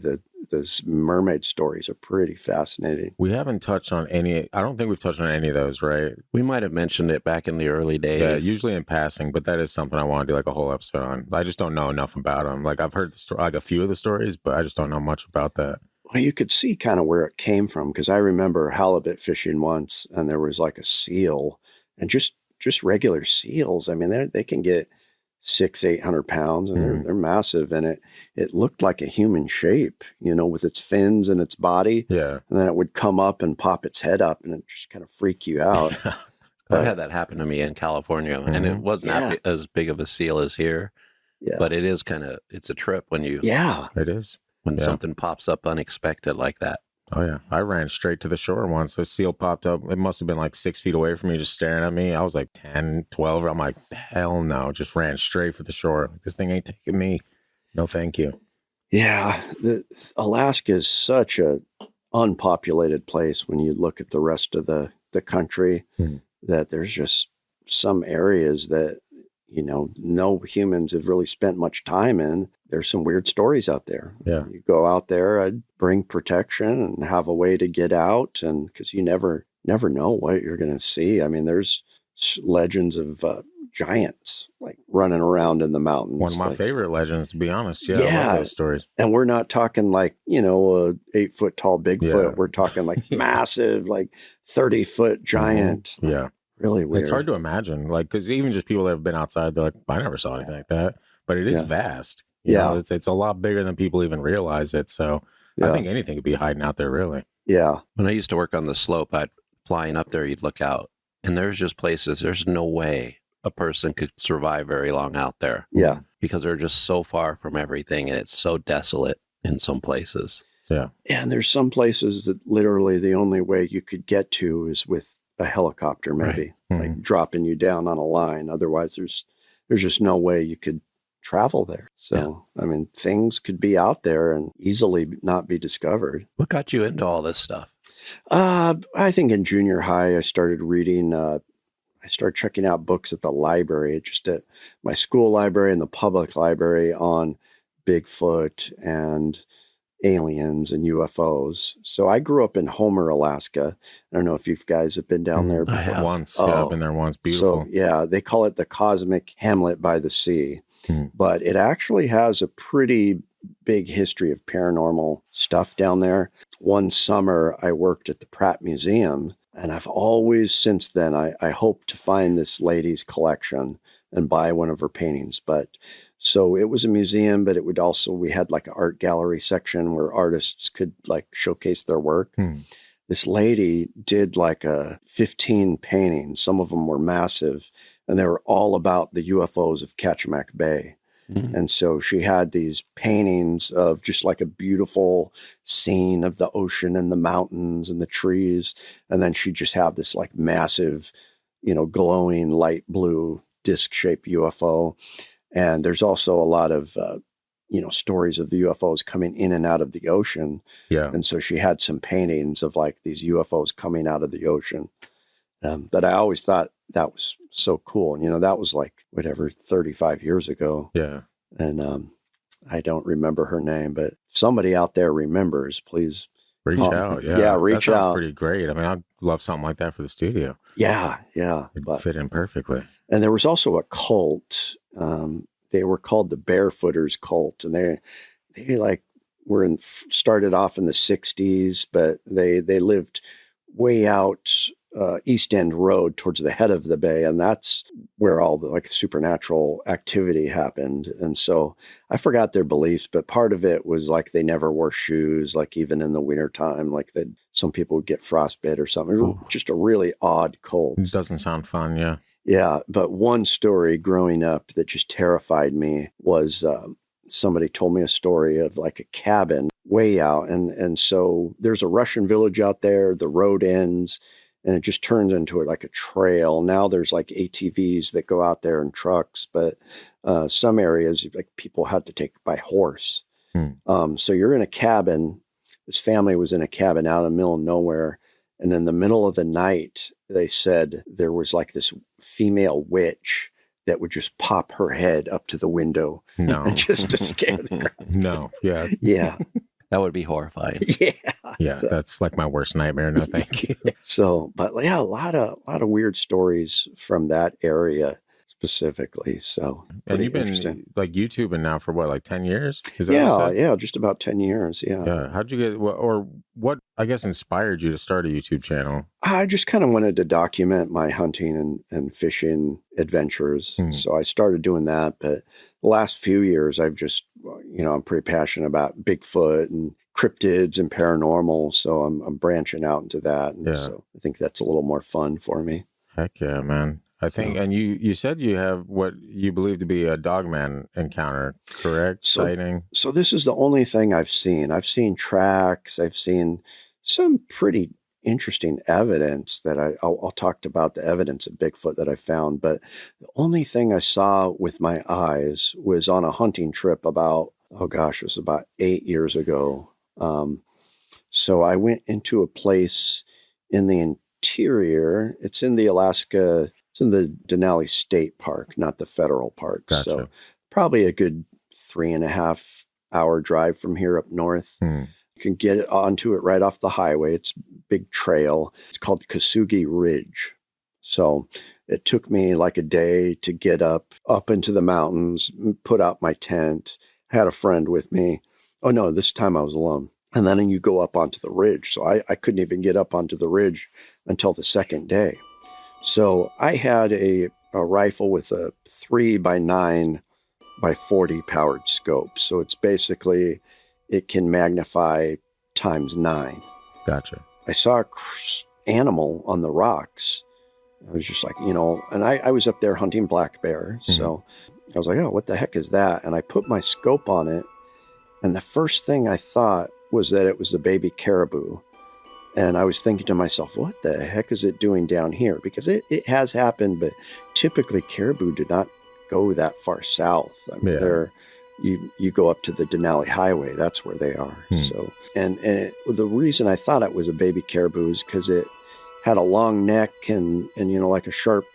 those mermaid stories are pretty fascinating. We haven't touched on any. I don't think we've touched on any of those, right? We might have mentioned it back in the early days. Yeah, usually in passing, but that is something I want to do like a whole episode on. I just don't know enough about them. Like I've heard like a few of the stories, but I just don't know much about that. Well, you could see kind of where it came from because I remember halibut fishing once, and there was like a seal, and just regular seals. I mean, they can get 600-800 pounds, and they're massive, and it looked like a human shape, with its fins and its body. Yeah, and then it would come up and pop its head up, and it just kind of freak you out. I've had that happen to me in California, and it wasn't as big of a seal as here. Yeah. But it is it's a trip when you. Yeah, it is. When something pops up unexpected like that. Oh, yeah. I ran straight to the shore once. A seal popped up. It must have been like 6 feet away from me, just staring at me. I was like 10, 12. I'm like, hell no. Just ran straight for the shore. This thing ain't taking me. No, thank you. Yeah. Alaska is such a unpopulated place when you look at the rest of the country, that there's just some areas that, no humans have really spent much time in. There's some weird stories out there. Yeah. You go out there, I'd bring protection and have a way to get out. And because you never know what you're going to see. I mean, there's legends of giants like running around in the mountains. One of my favorite legends, to be honest. Yeah. I love those stories. And we're not talking like, a 8-foot tall Bigfoot. Yeah. We're talking like massive, like 30-foot giant. Yeah. Really weird. It's hard to imagine, like, because even just people that have been outside, they're like, I never saw anything like that. But it is vast. You know, it's a lot bigger than people even realize it. So I think anything could be hiding out there, really. Yeah. When I used to work on the slope, flying up there, you'd look out, and there's just places, there's no way a person could survive very long out there. Yeah. Because they're just so far from everything, and it's so desolate in some places. Yeah. And there's some places that literally the only way you could get to is with a helicopter, maybe like dropping you down on a line. Otherwise, there's just no way you could travel there. So, I mean, things could be out there and easily not be discovered. What got you into all this stuff? I think in junior high, I started reading. I started checking out books at the library, just at my school library and the public library on Bigfoot and aliens and UFOs. So I grew up in Homer, Alaska. I don't know if you guys have been down there before. Once. Yeah, I've been there once. Beautiful. So yeah, they call it the cosmic hamlet by the sea. But it actually has a pretty big history of paranormal stuff down there. One summer I worked at the Pratt Museum, and I've always since then, I hope to find this lady's collection and buy one of her paintings. But so it was a museum, but it would also, we had like an art gallery section where artists could like showcase their work. This lady did like 15 paintings. Some of them were massive, and they were all about the UFOs of Kachemak Bay. And so she had these paintings of just like a beautiful scene of the ocean and the mountains and the trees. And then she'd just have this like massive, glowing light blue disc-shaped UFO. And there's also a lot of, stories of the UFOs coming in and out of the ocean. Yeah. And so she had some paintings of like these UFOs coming out of the ocean. But I always thought that was so cool. That was like, 35 years ago. Yeah. And I don't remember her name, but if somebody out there remembers, please reach out. Yeah. Yeah, reach that sounds out. Pretty great. I mean, I'd love something like that for the studio. Yeah. It'd fit in perfectly. And there was also a cult. They were called the Barefooters Cult, and they like started off in the 60s, but they lived way out East End Road towards the head of the bay, and that's where all the like supernatural activity happened. And so I forgot their beliefs, but part of it was like they never wore shoes, like even in the wintertime, like that some people would get frostbite or something. Ooh. Just a really odd cult. It doesn't sound fun. Yeah. Yeah. But one story growing up that just terrified me was somebody told me a story of like a cabin way out. And so there's a Russian village out there, the road ends, and it just turns into like a trail. Now there's like ATVs that go out there and trucks, but some areas like people had to take by horse. So you're in a cabin. This family was in a cabin out in the middle of nowhere. And in the middle of the night, they said there was like this female witch that would just pop her head up to the window. No. Just to scare the crowd. No. Yeah. Yeah. That would be horrifying. Yeah. Yeah. So, that's like my worst nightmare. No, thank you. So, but yeah, a lot of weird stories from that area specifically. So, and you've been like YouTubing now for what, like 10 years? Is that yeah, just about 10 years. Yeah. Yeah. How'd you get, or what, I guess, inspired you to start a YouTube channel? I just kind of wanted to document my hunting and fishing adventures. So I started doing that. But the last few years, I've just, I'm pretty passionate about Bigfoot and cryptids and paranormal. So I'm branching out into that. And so I think that's a little more fun for me. Heck yeah, man. I think, and you said you have what you believe to be a Dogman encounter, correct? Sighting. So this is the only thing I've seen. I've seen tracks. I've seen some pretty interesting evidence that I'll talk about the evidence of Bigfoot that I found. But the only thing I saw with my eyes was on a hunting trip about, it was about 8 years ago. So I went into a place in the interior. It's in the Alaska. It's in the Denali State Park, not the federal park. Gotcha. So probably a good 3.5 hour drive from here up north. You can get onto it right off the highway. It's a big trail. It's called Kesugi Ridge. So it took me like a day to get up into the mountains, put out my tent. I had a friend with me. Oh no, this time I was alone. And then you go up onto the ridge. So I couldn't even get up onto the ridge until the second day. So I had a rifle with a 3x9 by 40 powered scope. So it's basically, it can magnify times 9. Gotcha. I saw an animal on the rocks. I was just like, and I was up there hunting black bear. So I was like, oh, what the heck is that? And I put my scope on it. And the first thing I thought was that it was a baby caribou. And I was thinking to myself, what the heck is it doing down here? Because it has happened, but typically caribou do not go that far south. I mean, you go up to the Denali Highway, that's where they are. So, and the reason I thought it was a baby caribou is because it had a long neck and like a sharp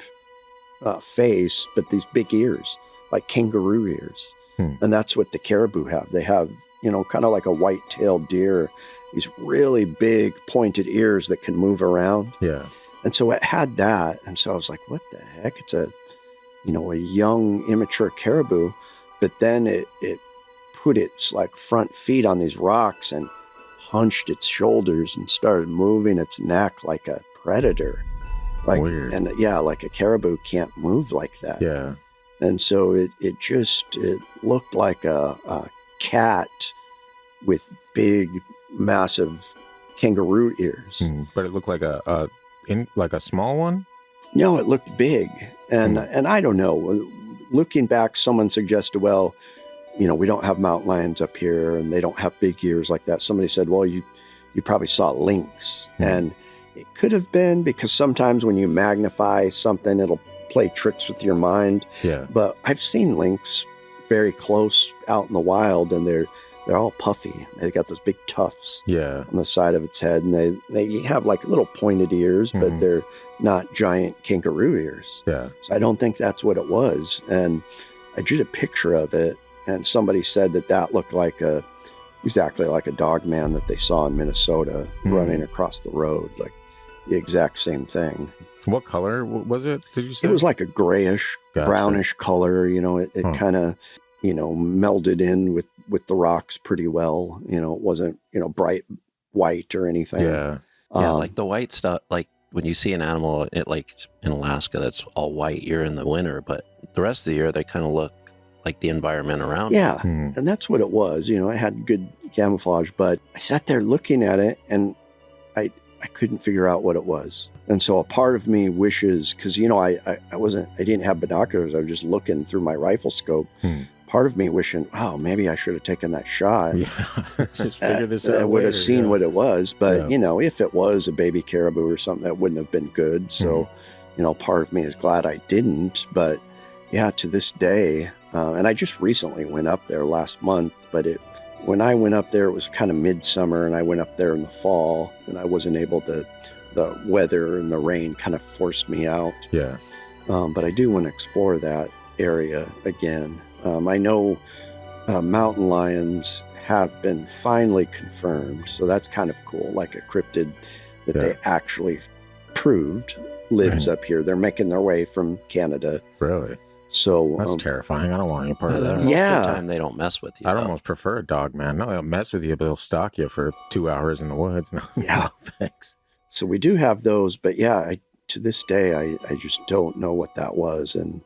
face, but these big ears, like kangaroo ears. And that's what the caribou have. They have, kind of like a white-tailed deer, these really big pointed ears that can move around. Yeah. And so it had that. And so I was like, what the heck? It's a young, immature caribou. But then it put its like front feet on these rocks and hunched its shoulders and started moving its neck like a predator. Like, weird. And like a caribou can't move like that. Yeah. And so it looked like a cat with big, massive kangaroo ears. But it looked like a small one? No, it looked big. And I don't know. Looking back, someone suggested, well, we don't have mountain lions up here and they don't have big ears like that. Somebody said, well, you probably saw lynx. And it could have been because sometimes when you magnify something, it'll play tricks with your mind. Yeah. But I've seen lynx very close out in the wild and they're all puffy. They got those big tufts on the side of its head, and they have like little pointed ears, but they're not giant kangaroo ears. Yeah. So I don't think that's what it was. And I drew a picture of it, and somebody said that looked like exactly like a Dogman that they saw in Minnesota running across the road, like the exact same thing. What color was it? Did you say it was like a grayish, brownish color? It kind of melded in with the rocks pretty well. It wasn't bright white or anything. Yeah, like the white stuff, like when you see an animal like in Alaska that's all white, you're in the winter, but the rest of the year they kind of look like the environment around. Yeah, and that's what it was. You know, it had good camouflage, but I sat there looking at it and I couldn't figure out what it was. And so a part of me wishes, because, you know, I didn't have binoculars. I was just looking through my rifle scope. Part of me wishing, wow, maybe I should have taken that shot. Yeah, just figure this out. I would have seen what it was. But, you know, if it was a baby caribou or something, that wouldn't have been good. So, you know, part of me is glad I didn't. But yeah, to this day, and I just recently went up there last month, but when I went up there, it was kind of midsummer, and I went up there in the fall, and I wasn't able to, the weather and the rain kind of forced me out. Yeah. But I do want to explore that area again. I know mountain lions have been finally confirmed, so that's kind of cool, like a cryptid that they actually proved lives up here. They're making their way from Canada. Really? So that's terrifying. I don't want any part of that. Most of the time they don't mess with you. I'd almost prefer a dog, man. No, they'll mess with you, but they'll stalk you for 2 hours in the woods. No, yeah, thanks. So we do have those, but yeah, to this day, I just don't know what that was, and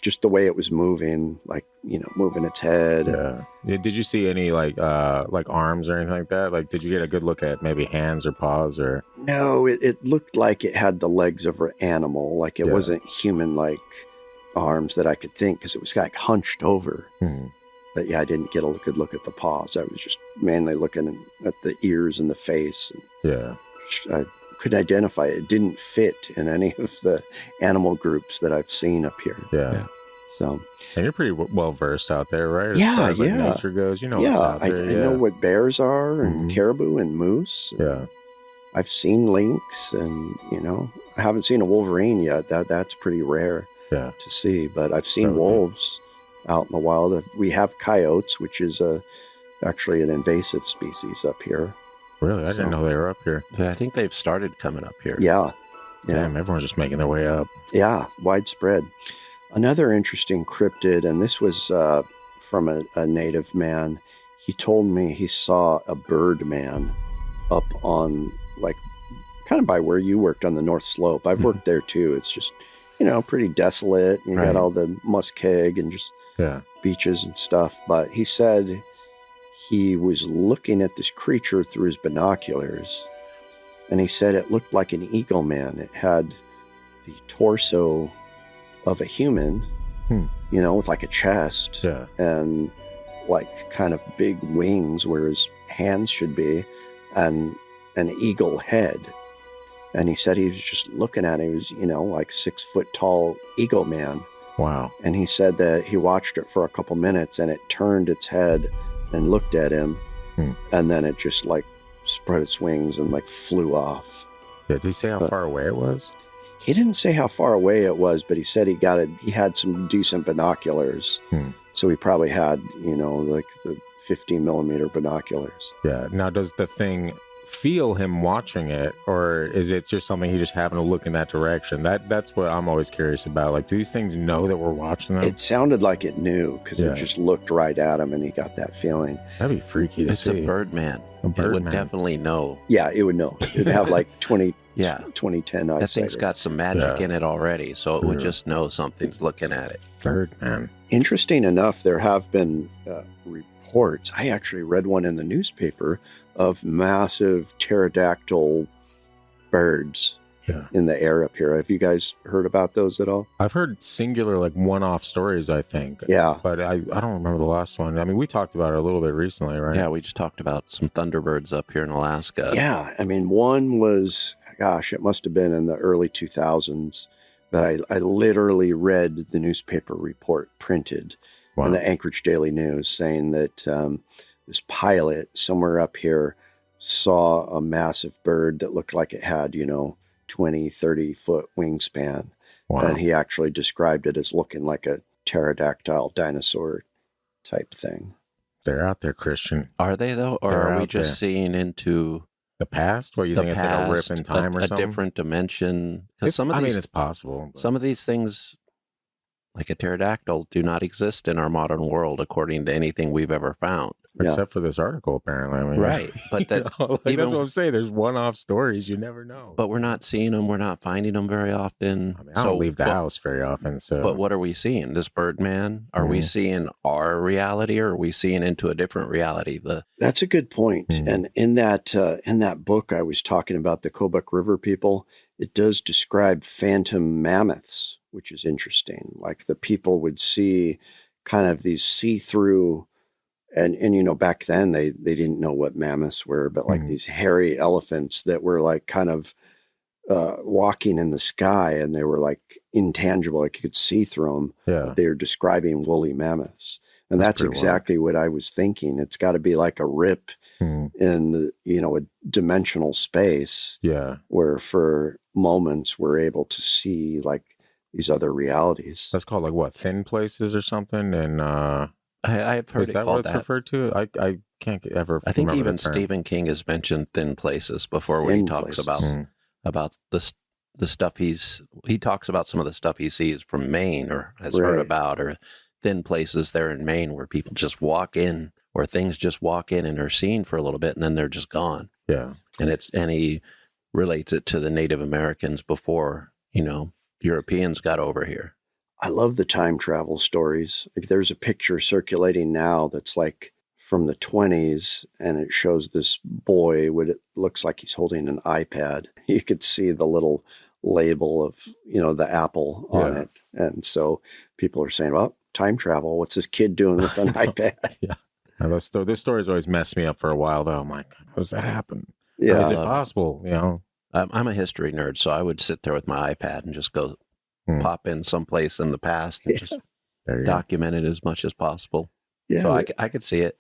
just the way it was moving, like, you know, moving its head. Yeah. Did you see any like arms or anything like that? Like, did you get a good look at maybe hands or paws or? No, it looked like it had the legs of an animal, like it wasn't human-like arms that I could think, because it was like hunched over. But yeah, I didn't get a good look at the paws. I was just mainly looking at the ears and the face. Yeah. I couldn't identify it. It didn't fit in any of the animal groups that I've seen up here. Yeah. So. And you're pretty well versed out there, right? As yeah, far as, like, nature goes, you know what's out there. I know what bears are and caribou and moose. Yeah. I've seen lynx, and, you know, I haven't seen a wolverine yet. That's pretty rare to see, but I've seen wolves out in the wild. We have coyotes, which is actually an invasive species up here. Really? I didn't know they were up here. I think they've started coming up here. Yeah. Damn, everyone's just making their way up. Yeah, widespread. Another interesting cryptid, and this was from a native man. He told me he saw a Birdman up on, like, kind of by where you worked on the North Slope. I've worked there too. It's just, you know, pretty desolate. You got all the muskeg and just beaches and stuff. But he said he was looking at this creature through his binoculars, and he said it looked like an eagle man. It had the torso of a human, you know, with like a chest and like kind of big wings where his hands should be, and an eagle head. And he said he was just looking at it. He was, you know, like 6 foot tall eagle man. Wow. And he said that he watched it for a couple minutes, and it turned its head and looked at him, and then it just like spread its wings and like flew off. Yeah, did he say how far away it was? He didn't say how far away it was, but he said he had some decent binoculars. So he probably had, you know, like the 50 millimeter binoculars. Yeah. Now, does the thing feel him watching it, or is it just something he just happened to look in that direction? That's what I'm always curious about. Like, do these things know that we're watching them? It sounded like it knew, because it just looked right at him, and he got that feeling. That'd be freaky to see. It's a Birdman. It would definitely know. Yeah, it would know. It'd have like 2010 eyesight. That thing's got some magic in it already, so it would just know something's looking at it. Birdman. Interesting enough, there have been reports. I actually read one in the newspaper of massive pterodactyl birds in the air up here. Have you guys heard about those at all? I've heard singular, like, one-off stories, I think. Yeah. But I don't remember the last one. I mean, we talked about it a little bit recently, right? Yeah, we just talked about some thunderbirds up here in Alaska. Yeah. I mean, one was, gosh, it must have been in the early 2000s, but I literally read the newspaper report printed in the Anchorge Daily News saying that this pilot somewhere up here saw a massive bird that looked like it had, you know, 20, 30 foot wingspan. And he actually described it as looking like a pterodactyl dinosaur type thing. They're out there, Christian. Are they, though? Or are we just seeing into the past? What, you think it's like a rip in time or something? A different dimension? Because it's possible. Some of these things, like a pterodactyl, do not exist in our modern world according to anything we've ever found. Except for this article, apparently. I mean, right. But that, that's what I'm saying. There's one-off stories. You never know. But we're not seeing them. We're not finding them very often. I mean, I don't leave the house very often. So, but what are we seeing? This Birdman? Are we seeing our reality, or are we seeing into a different reality? That's a good point. And in that book I was talking about, the Kobuk River people, it does describe phantom mammoths, which is interesting. Like the people would see kind of these see-through, and back then they didn't know what mammoths were, but like these hairy elephants that were like kind of walking in the sky, and they were like intangible, like you could see through them. Yeah. They were describing woolly mammoths. And that's exactly what I was thinking. It's got to be like a rip in, a dimensional space. Yeah. Where for moments we're able to see like these other realities. That's called like what, thin places or something? And I've heard is that what it's referred to? I can't ever. I think even Stephen King has mentioned thin places before when he talks about the stuff he talks about some of the stuff he sees from Maine or has heard about, or thin places there in Maine where people just walk in, or things just walk in and are seen for a little bit and then they're just gone. Yeah. And he relates it to the Native Americans before, Europeans got over here. I love the time travel stories. Like there's a picture circulating now that's like from the 20s, and it shows this boy, it looks like he's holding an iPad. You could see the little label of, the Apple on it. And so people are saying, well, time travel, what's this kid doing with an iPad? Yeah. And those stories always mess me up for a while, though. I'm like, how does that happen? Yeah. How is it possible? I'm a history nerd, so I would sit there with my iPad and just go pop in someplace in the past and just document it as much as possible. Yeah. So I could see it.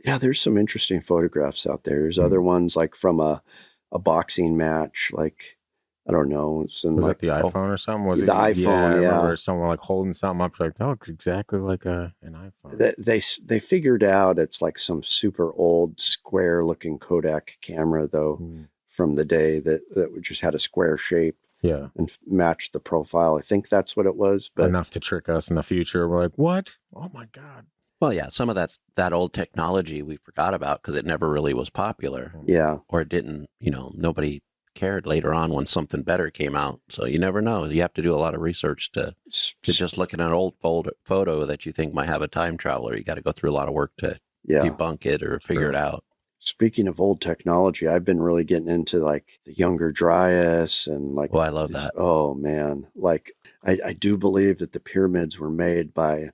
Yeah, there's some interesting photographs out there. There's other ones like from a boxing match, like, I don't know. Was that the iPhone or something? Was the iPhone, I remember someone like holding something up, like, that looks exactly like an iPhone. They figured out it's like some super old square looking Kodak camera, though, from the day that just had a square shape. Yeah. And matched the profile. I think that's what it was. But enough to trick us in the future. We're like, what? Oh my God. Well, yeah, some of that old technology we forgot about because it never really was popular. Yeah. Or it didn't, nobody cared later on when something better came out. So you never know. You have to do a lot of research to just look at an old photo that you think might have a time traveler. You got to go through a lot of work to debunk it or figure it out. Speaking of old technology, I've been really getting into like the Younger Dryas and like. Oh, I love that. Oh man. Like I do believe that the pyramids were made by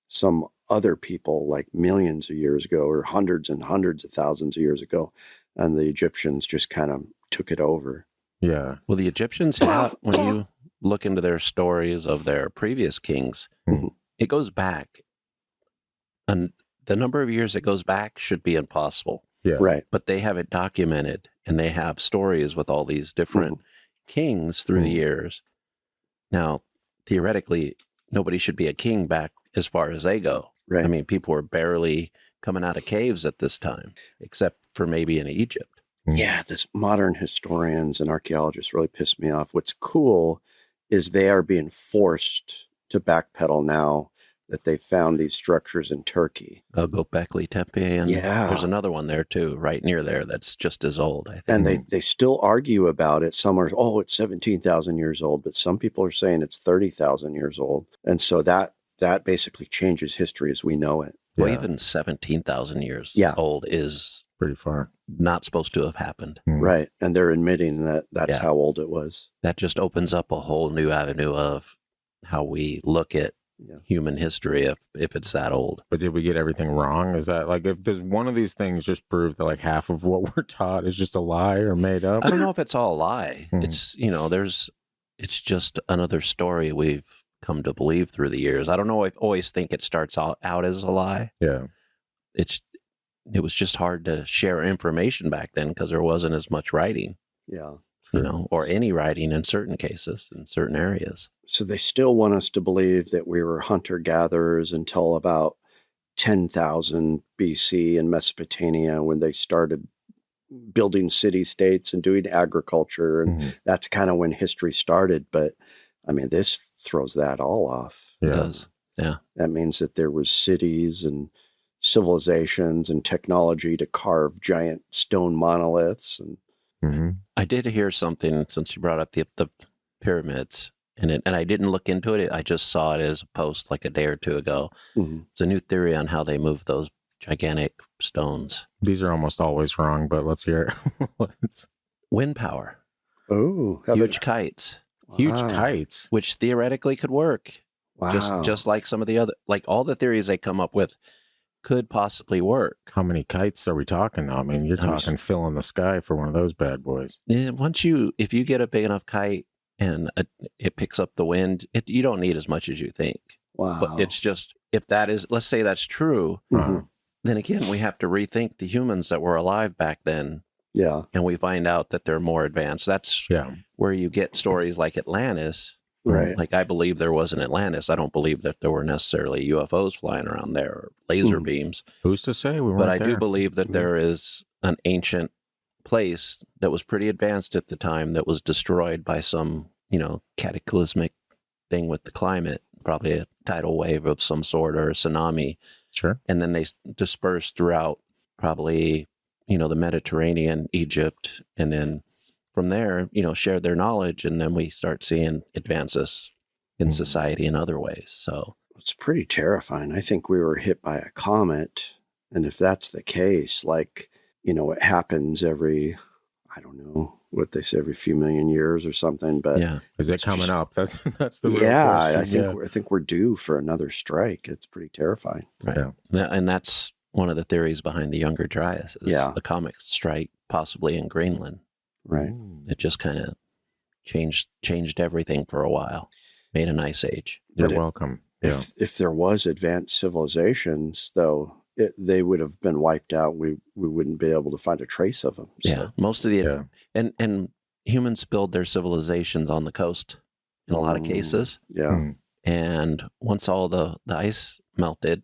some other people like millions of years ago, or hundreds and hundreds of thousands of years ago. And the Egyptians just kind of took it over. Yeah. Well, the Egyptians, when you look into their stories of their previous kings, it goes back. And the number of years it goes back should be impossible. Yeah. Right. But they have it documented, and they have stories with all these different kings through the years. Now, theoretically, nobody should be a king back as far as they go. Right. I mean, people were barely coming out of caves at this time, except for maybe in Egypt. Yeah, this modern historians and archaeologists really piss me off. What's cool is they are being forced to backpedal now that they found these structures in Turkey. Göbekli Tepe, and there's another one there too, right near there, that's just as old, I think. And they still argue about it. Some are, it's 17,000 years old, but some people are saying it's 30,000 years old. And so that basically changes history as we know it. Well, even 17,000 years old is pretty far. Not supposed to have happened. Right. And they're admitting that that's how old it was. That just opens up a whole new avenue of how we look at human history if it's that old. But did we get everything wrong? Is that like, if does one of these things just prove that like half of what we're taught is just a lie or made up? I don't know if it's all a lie. It's, it's just another story we've come to believe through the years. I don't know. I always think it starts out as a lie. Yeah. It was just hard to share information back then because there wasn't as much writing. Yeah. Or any writing in certain cases, in certain areas. So they still want us to believe that we were hunter-gatherers until about 10,000 BC in Mesopotamia, when they started building city-states and doing agriculture. And that's kind of when history started. But, I mean, this throws that all off. It does. Yeah. That means that there was cities and civilizations and technology to carve giant stone monoliths. And I did hear something since you brought up the pyramids, and I didn't look into it. I just saw it as a post like a day or two ago. It's a new theory on how they move those gigantic stones. These are almost always wrong, but let's hear it. Wind power. Oh, Huge kites. Huge kites. Which theoretically could work. Wow. Just like some of the other, like all the theories they come up with could possibly work. How many kites are we talking though? I mean, you're talking filling the sky for one of those bad boys. Yeah, if you get a big enough kite and it picks up the wind, you don't need as much as you think. Wow. But it's just, if that is, let's say that's true, then again, we have to rethink the humans that were alive back then. Yeah. And we find out that they're more advanced. That's where you get stories like Atlantis. Right. Like I believe there was an Atlantis. I don't believe that there were necessarily UFOs flying around there or laser beams. Who's to say we weren't But I there? do believe that there is an ancient place that was pretty advanced at the time that was destroyed by some, cataclysmic thing with the climate, probably a tidal wave of some sort or a tsunami. Sure. And then they dispersed throughout probably, the Mediterranean, Egypt, and then from there, shared their knowledge, and then we start seeing advances in society in other ways. So it's pretty terrifying. I think we were hit by a comet. And if that's the case, it happens every, I don't know what they say, every few million years or something. But is it coming up? That's the real question. I think we're due for another strike. It's pretty terrifying. Right. Yeah. And that's one of the theories behind the Younger Dryas. Is a comet strike possibly in Greenland. Right. It just kind of changed everything for a while. Made an ice age. You're welcome. If there was advanced civilizations, though, they would have been wiped out. We wouldn't be able to find a trace of them. So. Yeah, most of the and humans build their civilizations on the coast in a lot of cases. Yeah, and once all the ice melted,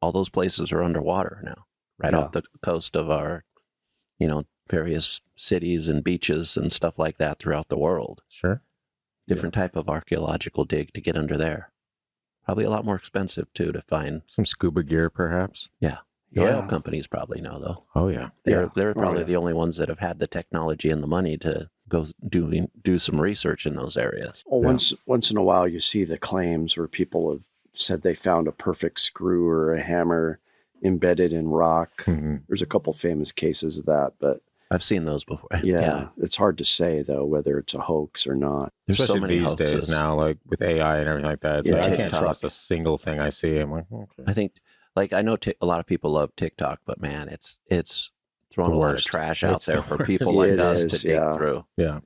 all those places are underwater now, right off the coast of our, various cities and beaches and stuff like that throughout the world. Sure. Different type of archaeological dig to get under there. Probably a lot more expensive too to find. Some scuba gear, perhaps. Yeah. The oil companies probably know though. Oh yeah. They're probably the only ones that have had the technology and the money to go do some research in those areas. Well, once in a while you see the claims where people have said they found a perfect screw or a hammer embedded in rock. There's a couple famous cases of that, but I've seen those before. Yeah. It's hard to say though whether it's a hoax or not. There's Especially so many these days now, like with AI and everything like that. It's like, I can't trust a single thing I see. I'm like, okay. I think, I know a lot of people love TikTok, but man, it's throwing a lot of trash out there for people like us to dig through. Yeah.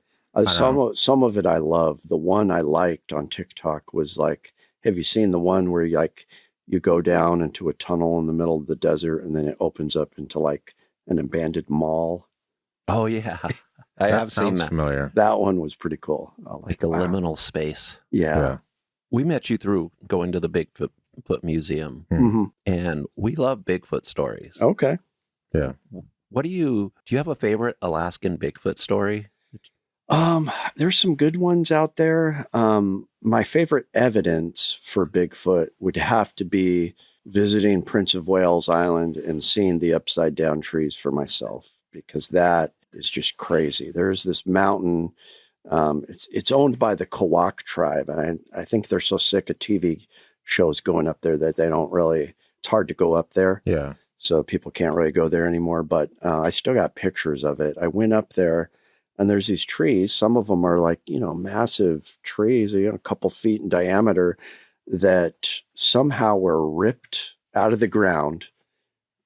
Some of it I love. The one I liked on TikTok was have you seen the one where you go down into a tunnel in the middle of the desert and then it opens up into an abandoned mall? Oh yeah, I have seen that. Familiar. That one was pretty cool. Like a liminal space. Yeah. We met you through going to the Bigfoot Museum, and we love Bigfoot stories. Okay. Yeah. Do you have a favorite Alaskan Bigfoot story? There's some good ones out there. My favorite evidence for Bigfoot would have to be visiting Prince of Wales Island and seeing the upside down trees for myself, because that is just crazy. There's this mountain. It's owned by the Kobuk tribe. And I think they're so sick of TV shows going up there that they don't really, it's hard to go up there. Yeah. So people can't really go there anymore, but I still got pictures of it. I went up there and there's these trees. Some of them are massive trees, a couple feet in diameter, that somehow were ripped out of the ground,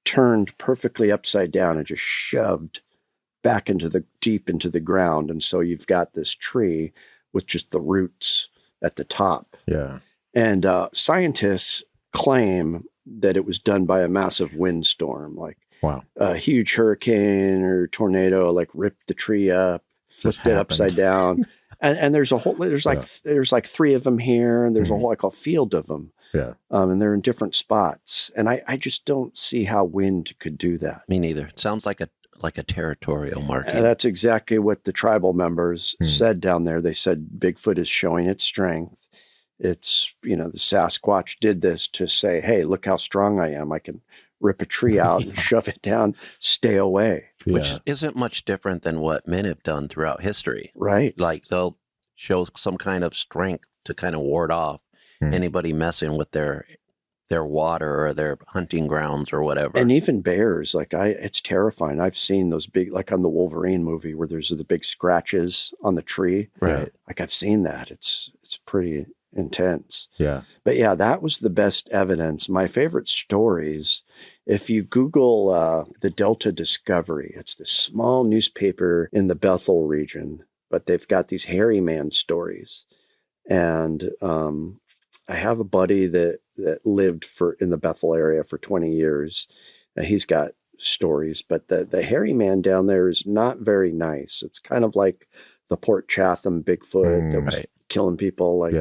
turned perfectly upside down and just shoved back deep into the ground. And so you've got this tree with just the roots at the top. Yeah. And scientists claim that it was done by a massive windstorm, wow, a huge hurricane or tornado, ripped the tree up, flipped it upside down. And there's like three of them here, and there's a field of them. Yeah. And they're in different spots. And I just don't see how wind could do that. Me neither. It sounds like a territorial marking. And that's exactly what the tribal members said down there. They said Bigfoot is showing its strength. It's, the Sasquatch did this to say, hey, look how strong I am. I can rip a tree out and shove it down, stay away. Which isn't much different than what men have done throughout history. Right. Like they'll show some kind of strength to kind of ward off anybody messing with their water or their hunting grounds or whatever. And even bears, like it's terrifying. I've seen those big, like on the Wolverine movie where there's the big scratches on the tree. Right. Like I've seen that. It's pretty intense. Yeah. But yeah, that was the best evidence. My favorite stories, if you Google the Delta Discovery, it's this small newspaper in the Bethel region, but they've got these hairy man stories. And I have a buddy that lived in the Bethel area for 20 years, and he's got stories, but the hairy man down there is not very nice. It's kind of like the Port Chatham Bigfoot that was killing people. Like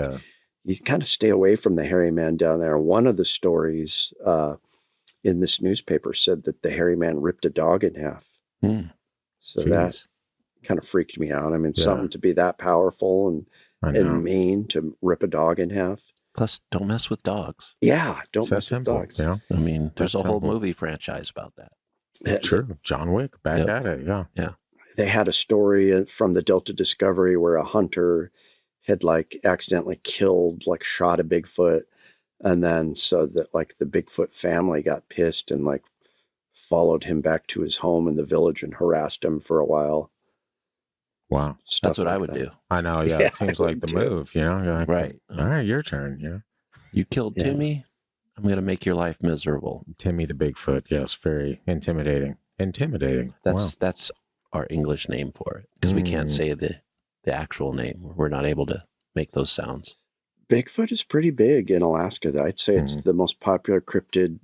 you kind of stay away from the hairy man down there. One of the stories in this newspaper said that the hairy man ripped a dog in half. So that kind of freaked me out. I mean, something to be that powerful and mean to rip a dog in half. Plus, don't mess with dogs. Yeah, don't mess with dogs. Yeah. I mean, there's a whole movie franchise about that. True. John Wick, back at it. Yeah. They had a story from the Delta Discovery where a hunter had like accidentally shot a Bigfoot. And then so that like the Bigfoot family got pissed and like followed him back to his home in the village and harassed him for a while. Wow. That's what I would do. I know. Yeah. It seems like the move, you know? You're like, right. All right. Your turn. Yeah. You killed Timmy. I'm going to make your life miserable. Timmy the Bigfoot. Yes. Very intimidating. That's our English name for it because we can't say the actual name. We're not able to make those sounds. Bigfoot is pretty big in Alaska. I'd say it's the most popular cryptid,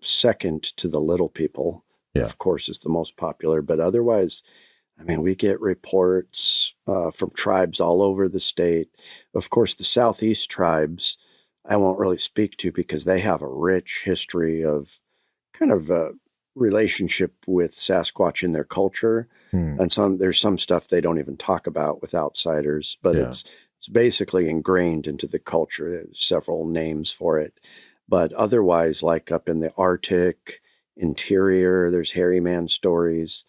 second to the little people. Yeah. Of course, is the most popular, but otherwise, I mean, we get reports from tribes all over the state. Of course, the Southeast tribes, I won't really speak to because they have a rich history of kind of a relationship with Sasquatch in their culture. And there's some stuff they don't even talk about with outsiders, but it's basically ingrained into the culture. There's several names for it. But otherwise, like up in the Arctic interior, there's hairy man stories.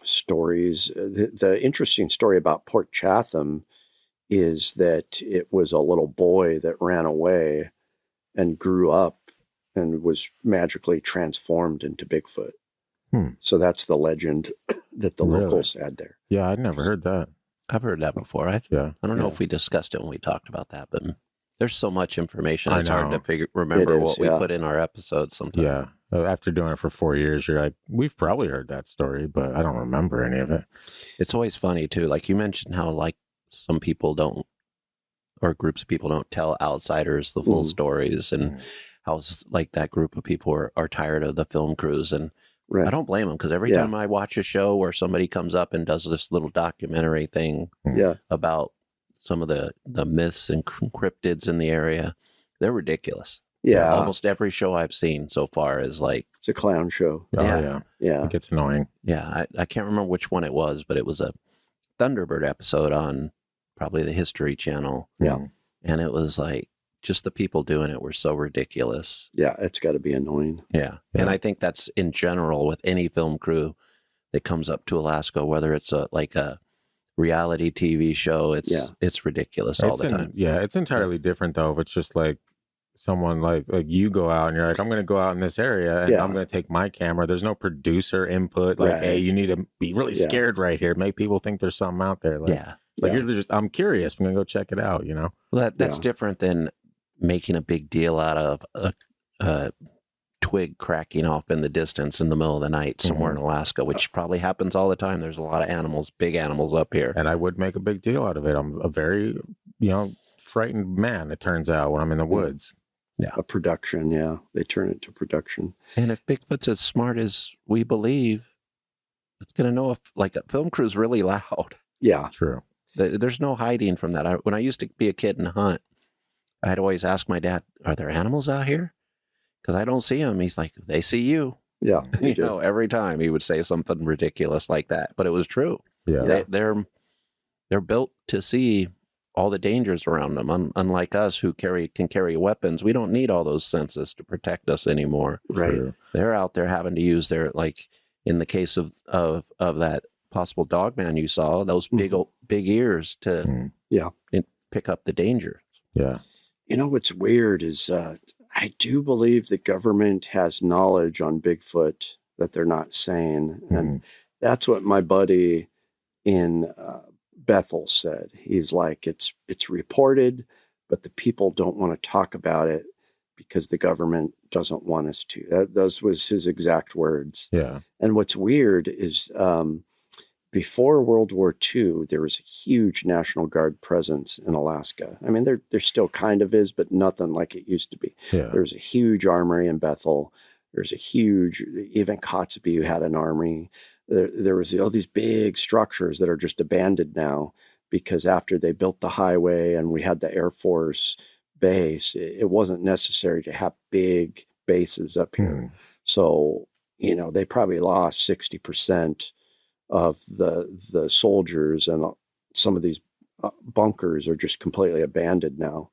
The interesting story about Port Chatham is that it was a little boy that ran away and grew up and was magically transformed into Bigfoot. So that's the legend that the locals had there. Yeah, I'd never heard that. I've heard that before. I don't know if we discussed it when we talked about that, but there's so much information. It's hard to remember what we put in our episodes sometimes. Yeah. After doing it for 4 years, you're like, we've probably heard that story, but I don't remember any of it. It's always funny too. Like you mentioned how like some people don't, or groups of people don't tell outsiders the full stories, and how like that group of people are tired of the film crews. And I don't blame them because every time I watch a show where somebody comes up and does this little documentary thing about some of the myths and cryptids in the area, they're ridiculous. Yeah. Almost every show I've seen so far is like... It's a clown show. Yeah. It gets annoying. Yeah. I can't remember which one it was, but it was a Thunderbird episode on probably the History Channel. Yeah. And it was like, just the people doing it were so ridiculous. Yeah. It's got to be annoying. Yeah. And I think that's in general with any film crew that comes up to Alaska, whether it's a reality TV show, it's ridiculous all the time. Yeah. It's entirely different though. If it's just like, someone like you go out and you're like, I'm going to go out in this area and I'm going to take my camera. There's no producer input. Like, hey, you need to be really scared right here. Make people think there's something out there. Like, you're just, I'm curious. I'm going to go check it out, you know? Well, that's different than making a big deal out of a twig cracking off in the distance in the middle of the night somewhere in Alaska, which probably happens all the time. There's a lot of animals, big animals up here. And I would make a big deal out of it. I'm a very, frightened man, it turns out, when I'm in the woods. Yeah. A production, they turn it to production. And if Bigfoot's as smart as we believe, it's going to know if, like, a film crew's really loud. Yeah. True. There's no hiding from that. When I used to be a kid and hunt, I'd always ask my dad, are there animals out here? Because I don't see them. He's like, they see you. Yeah. Every time he would say something ridiculous like that. But it was true. Yeah. They're built to see all the dangers around them. Unlike us who can carry weapons, we don't need all those senses to protect us anymore. Right. True. They're out there having to use their, like in the case of that possible Dogman you saw, those big ears to pick up the danger. Yeah. You know, what's weird is I do believe the government has knowledge on Bigfoot that they're not saying. And that's what my buddy in Bethel said. He's like, it's reported, but the people don't want to talk about it because the government doesn't want us to. Those was his exact words. Yeah. And what's weird is before World War II, there was a huge National Guard presence in Alaska. I mean, there still kind of is, but nothing like it used to be. Yeah. There was a huge armory in Bethel. There's a huge, even Kotzebue had an army. There was all these big structures that are just abandoned now because after they built the highway and we had the Air Force base, it wasn't necessary to have big bases up here. So, you know, they probably lost 60% of the soldiers, and some of these bunkers are just completely abandoned now.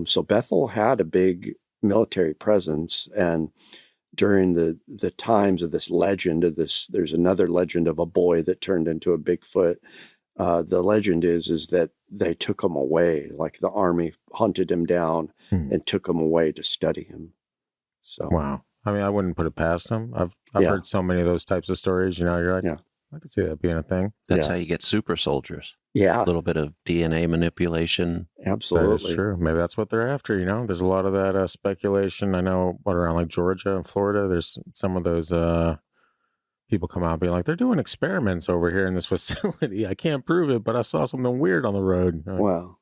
So Bethel had a big military presence, and during the times of this legend of this, there's another legend of a boy that turned into a Bigfoot. The legend is that they took him away, like the army hunted him down and took him away to study him. So wow. I mean, I wouldn't put it past him. I've heard so many of those types of stories. You know, you're like, I could see that being a thing. That's how you get super soldiers. Yeah. A little bit of DNA manipulation. Absolutely. That is true. Maybe that's what they're after, you know? There's a lot of that speculation. I know, around like Georgia and Florida, there's some of those people come out being like, they're doing experiments over here in this facility. I can't prove it, but I saw something weird on the road. Wow.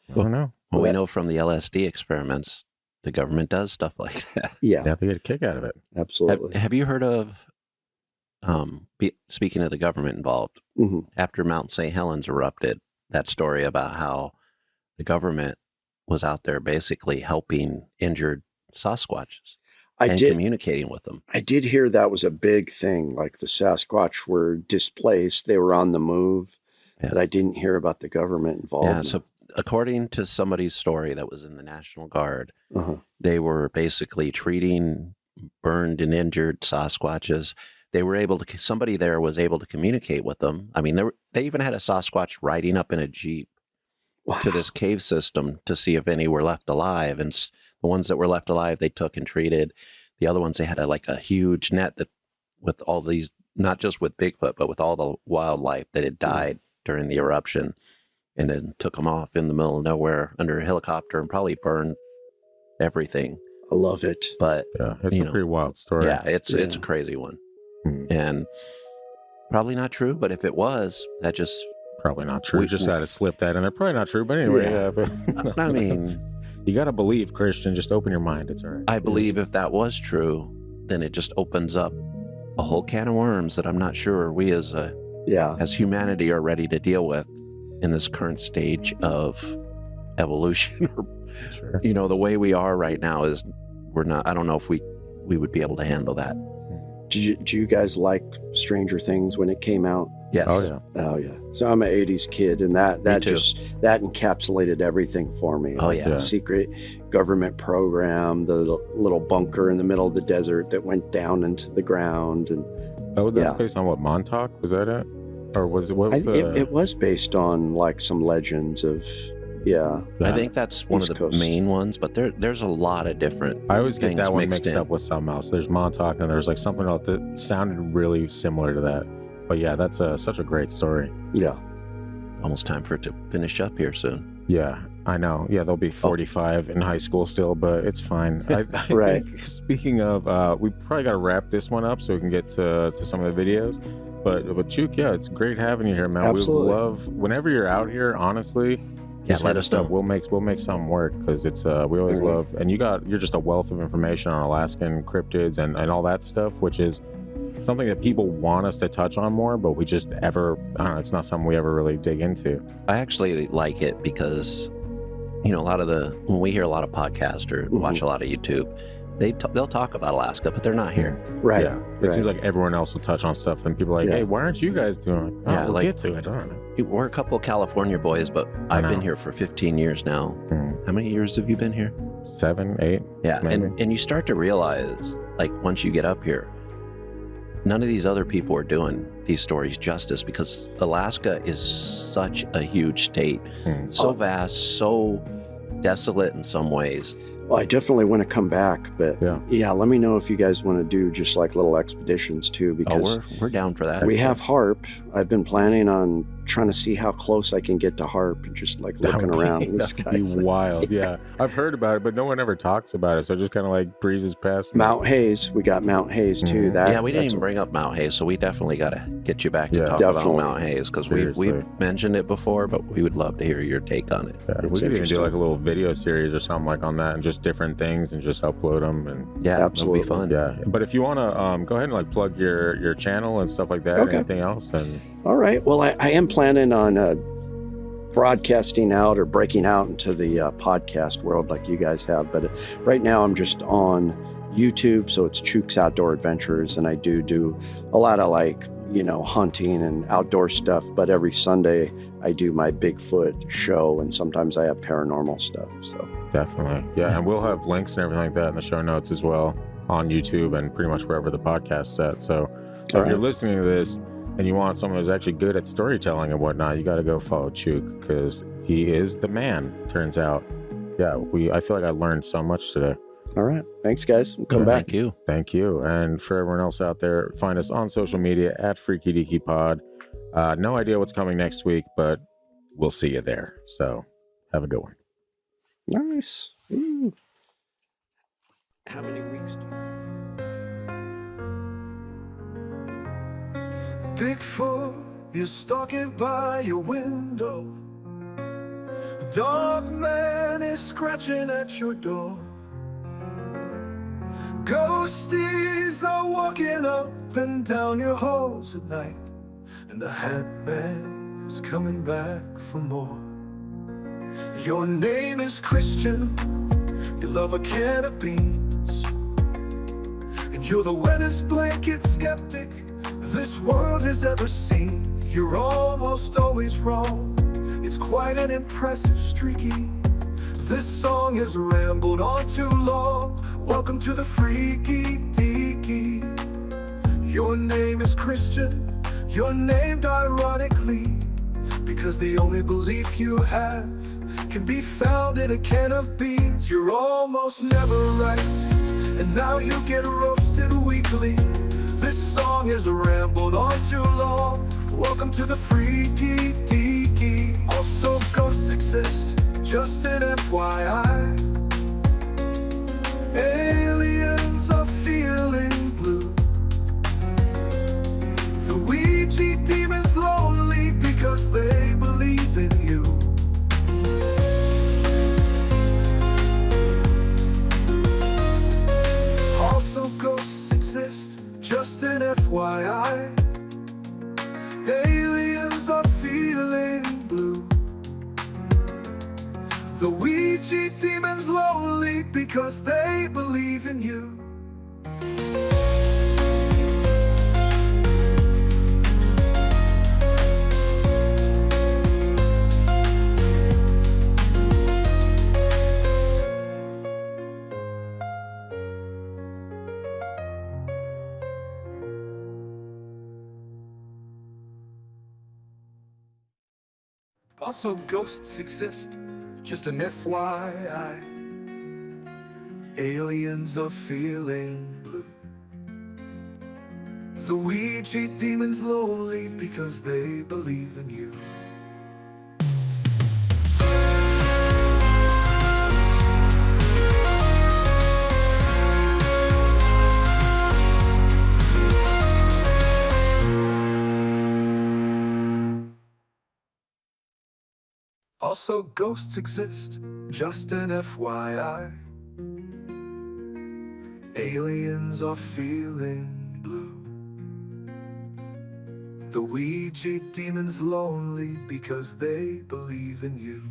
I don't know. Well, we know from the LSD experiments, the government does stuff like that. Yeah. Yeah, they get a kick out of it. Absolutely. Have you heard of, speaking of the government involved, after Mount St. Helens erupted, that story about how the government was out there basically helping injured Sasquatches and communicating with them? I did hear that was a big thing. Like the Sasquatch were displaced. They were on the move. But I didn't hear about the government involvement. Yeah, so according to somebody's story that was in the National Guard, they were basically treating burned and injured Sasquatches. They were able to, somebody there was able to communicate with them. I mean, they even had a Sasquatch riding up in a Jeep to this cave system to see if any were left alive. And the ones that were left alive, they took and treated. The other ones, they had a huge net that with all these, not just with Bigfoot, but with all the wildlife that had died during the eruption, and then took them off in the middle of nowhere under a helicopter and probably burned everything. I love it. But yeah, it's a pretty wild story. Yeah, it's a crazy one. And probably not true, but if it was, that just... Probably not true. We just had to slip that in there. Probably not true, but anyway. I mean... You got to believe, Christian. Just open your mind. It's all right. I believe if that was true, then it just opens up a whole can of worms that I'm not sure we as humanity are ready to deal with in this current stage of evolution. Sure. You know, the way we are right now is I don't know if we would be able to handle that. Do you guys like Stranger Things when it came out? Yes. Oh yeah. Oh yeah. So I'm an 80s kid, and that encapsulated everything for me. Oh yeah. The secret government program, the little bunker in the middle of the desert that went down into the ground, and that's based on what, Montauk? Was that it? Or was it it was based on like some legends of I think that's one of the main ones, but there's a lot of different. I always get that one mixed up with something else. There's Montauk, and there's like something else that sounded really similar to that. But yeah, that's such a great story. Yeah. Almost time for it to finish up here soon. Yeah, I know. Yeah, they'll be 45 in high school still, but it's fine. I right. think, speaking of, we probably got to wrap this one up so we can get to some of the videos. But Chuke, yeah, it's great having you here, man. Absolutely. We love whenever you're out here. Honestly. Just let us know. We'll make something work, because it's we always love, and you're just a wealth of information on Alaskan cryptids and all that stuff, which is something that people want us to touch on more, but we just I don't know, it's not something we ever really dig into. I actually like it because, you know, when we hear a lot of podcasts or watch a lot of YouTube, they'll talk about Alaska, but they're not here. Right. Yeah. It seems like everyone else will touch on stuff, and people are like, "Hey, why aren't you guys doing it?" Yeah, we'll like- get to it. I don't know. We're a couple of California boys, but I've been here for 15 years now. How many years have you been here? 7, 8. Yeah, maybe. and you start to realize, like, once you get up here, none of these other people are doing these stories justice, because Alaska is such a huge state, so vast, so desolate in some ways. Well, I definitely want to come back, but yeah, let me know if you guys want to do just like little expeditions too, because we're down for that. we have Harp. I've been planning on trying to see how close I can get to Harp and just like looking around. This That would be wild. Yeah, I've heard about it, but no one ever talks about it, so it just kind of like breezes past me. Mount Hayes. We got Mount Hayes too. Yeah, we didn't even bring up Mount Hayes, so we definitely got to get you back to talk about Mount Hayes, because we've mentioned it before, but we would love to hear your take on it. Yeah, we could even do like a little video series or something like on that, and just different things, and just upload them. And yeah, absolutely it'll be fun. Yeah, but if you want to go ahead and like plug your channel and stuff like that, or anything else, and all right. Well, I am planning on broadcasting out or breaking out into the podcast world like you guys have, but right now I'm just on YouTube, so it's Chuke's Outdoor Adventures, and I do a lot of like, you know, hunting and outdoor stuff, but every Sunday I do my Bigfoot show, and sometimes I have paranormal stuff. So definitely, yeah, and we'll have links and everything like that in the show notes as well on YouTube and pretty much wherever the podcast's at. So if you're listening to this and you want someone who's actually good at storytelling and whatnot, you got to go follow Chuke, because he is the man, turns out. Yeah, I feel like I learned so much today. All right. Thanks, guys. We'll come back. Thank you. And for everyone else out there, find us on social media at Freaky Deaky Pod. No idea what's coming next week, but we'll see you there. So have a good one. Nice. Ooh. How many weeks do you... Bigfoot is stalking by your window. Dogman is scratching at your door. Ghosties are walking up and down your halls at night, and the Hat Man is coming back for more. Your name is Christian, you love a can of beans, and you're the wettest blanket skeptic this world has ever seen. You're almost always wrong, it's quite an impressive streaky. This song has rambled on too long. Welcome to the Freaky Deaky. Your name is Christian, you're named ironically, because the only belief you have can be found in a can of beans. You're almost never right, and now you get roasted weekly. This song has rambled on too long. Welcome to the Freaky Deaky. Also, ghosts exist, just an FYI. Aliens are feeling blue. The Ouija demons lonely because they believe in you. Also, ghosts exist, just an FYI. Aliens are feeling blue. The Ouija demons lonely because they believe in you. Also, ghosts exist, just an FYI. Aliens are feeling blue. The Ouija demons lonely because they believe in you. Also, ghosts exist, just an FYI. Aliens are feeling blue. The Ouija demons lonely because they believe in you.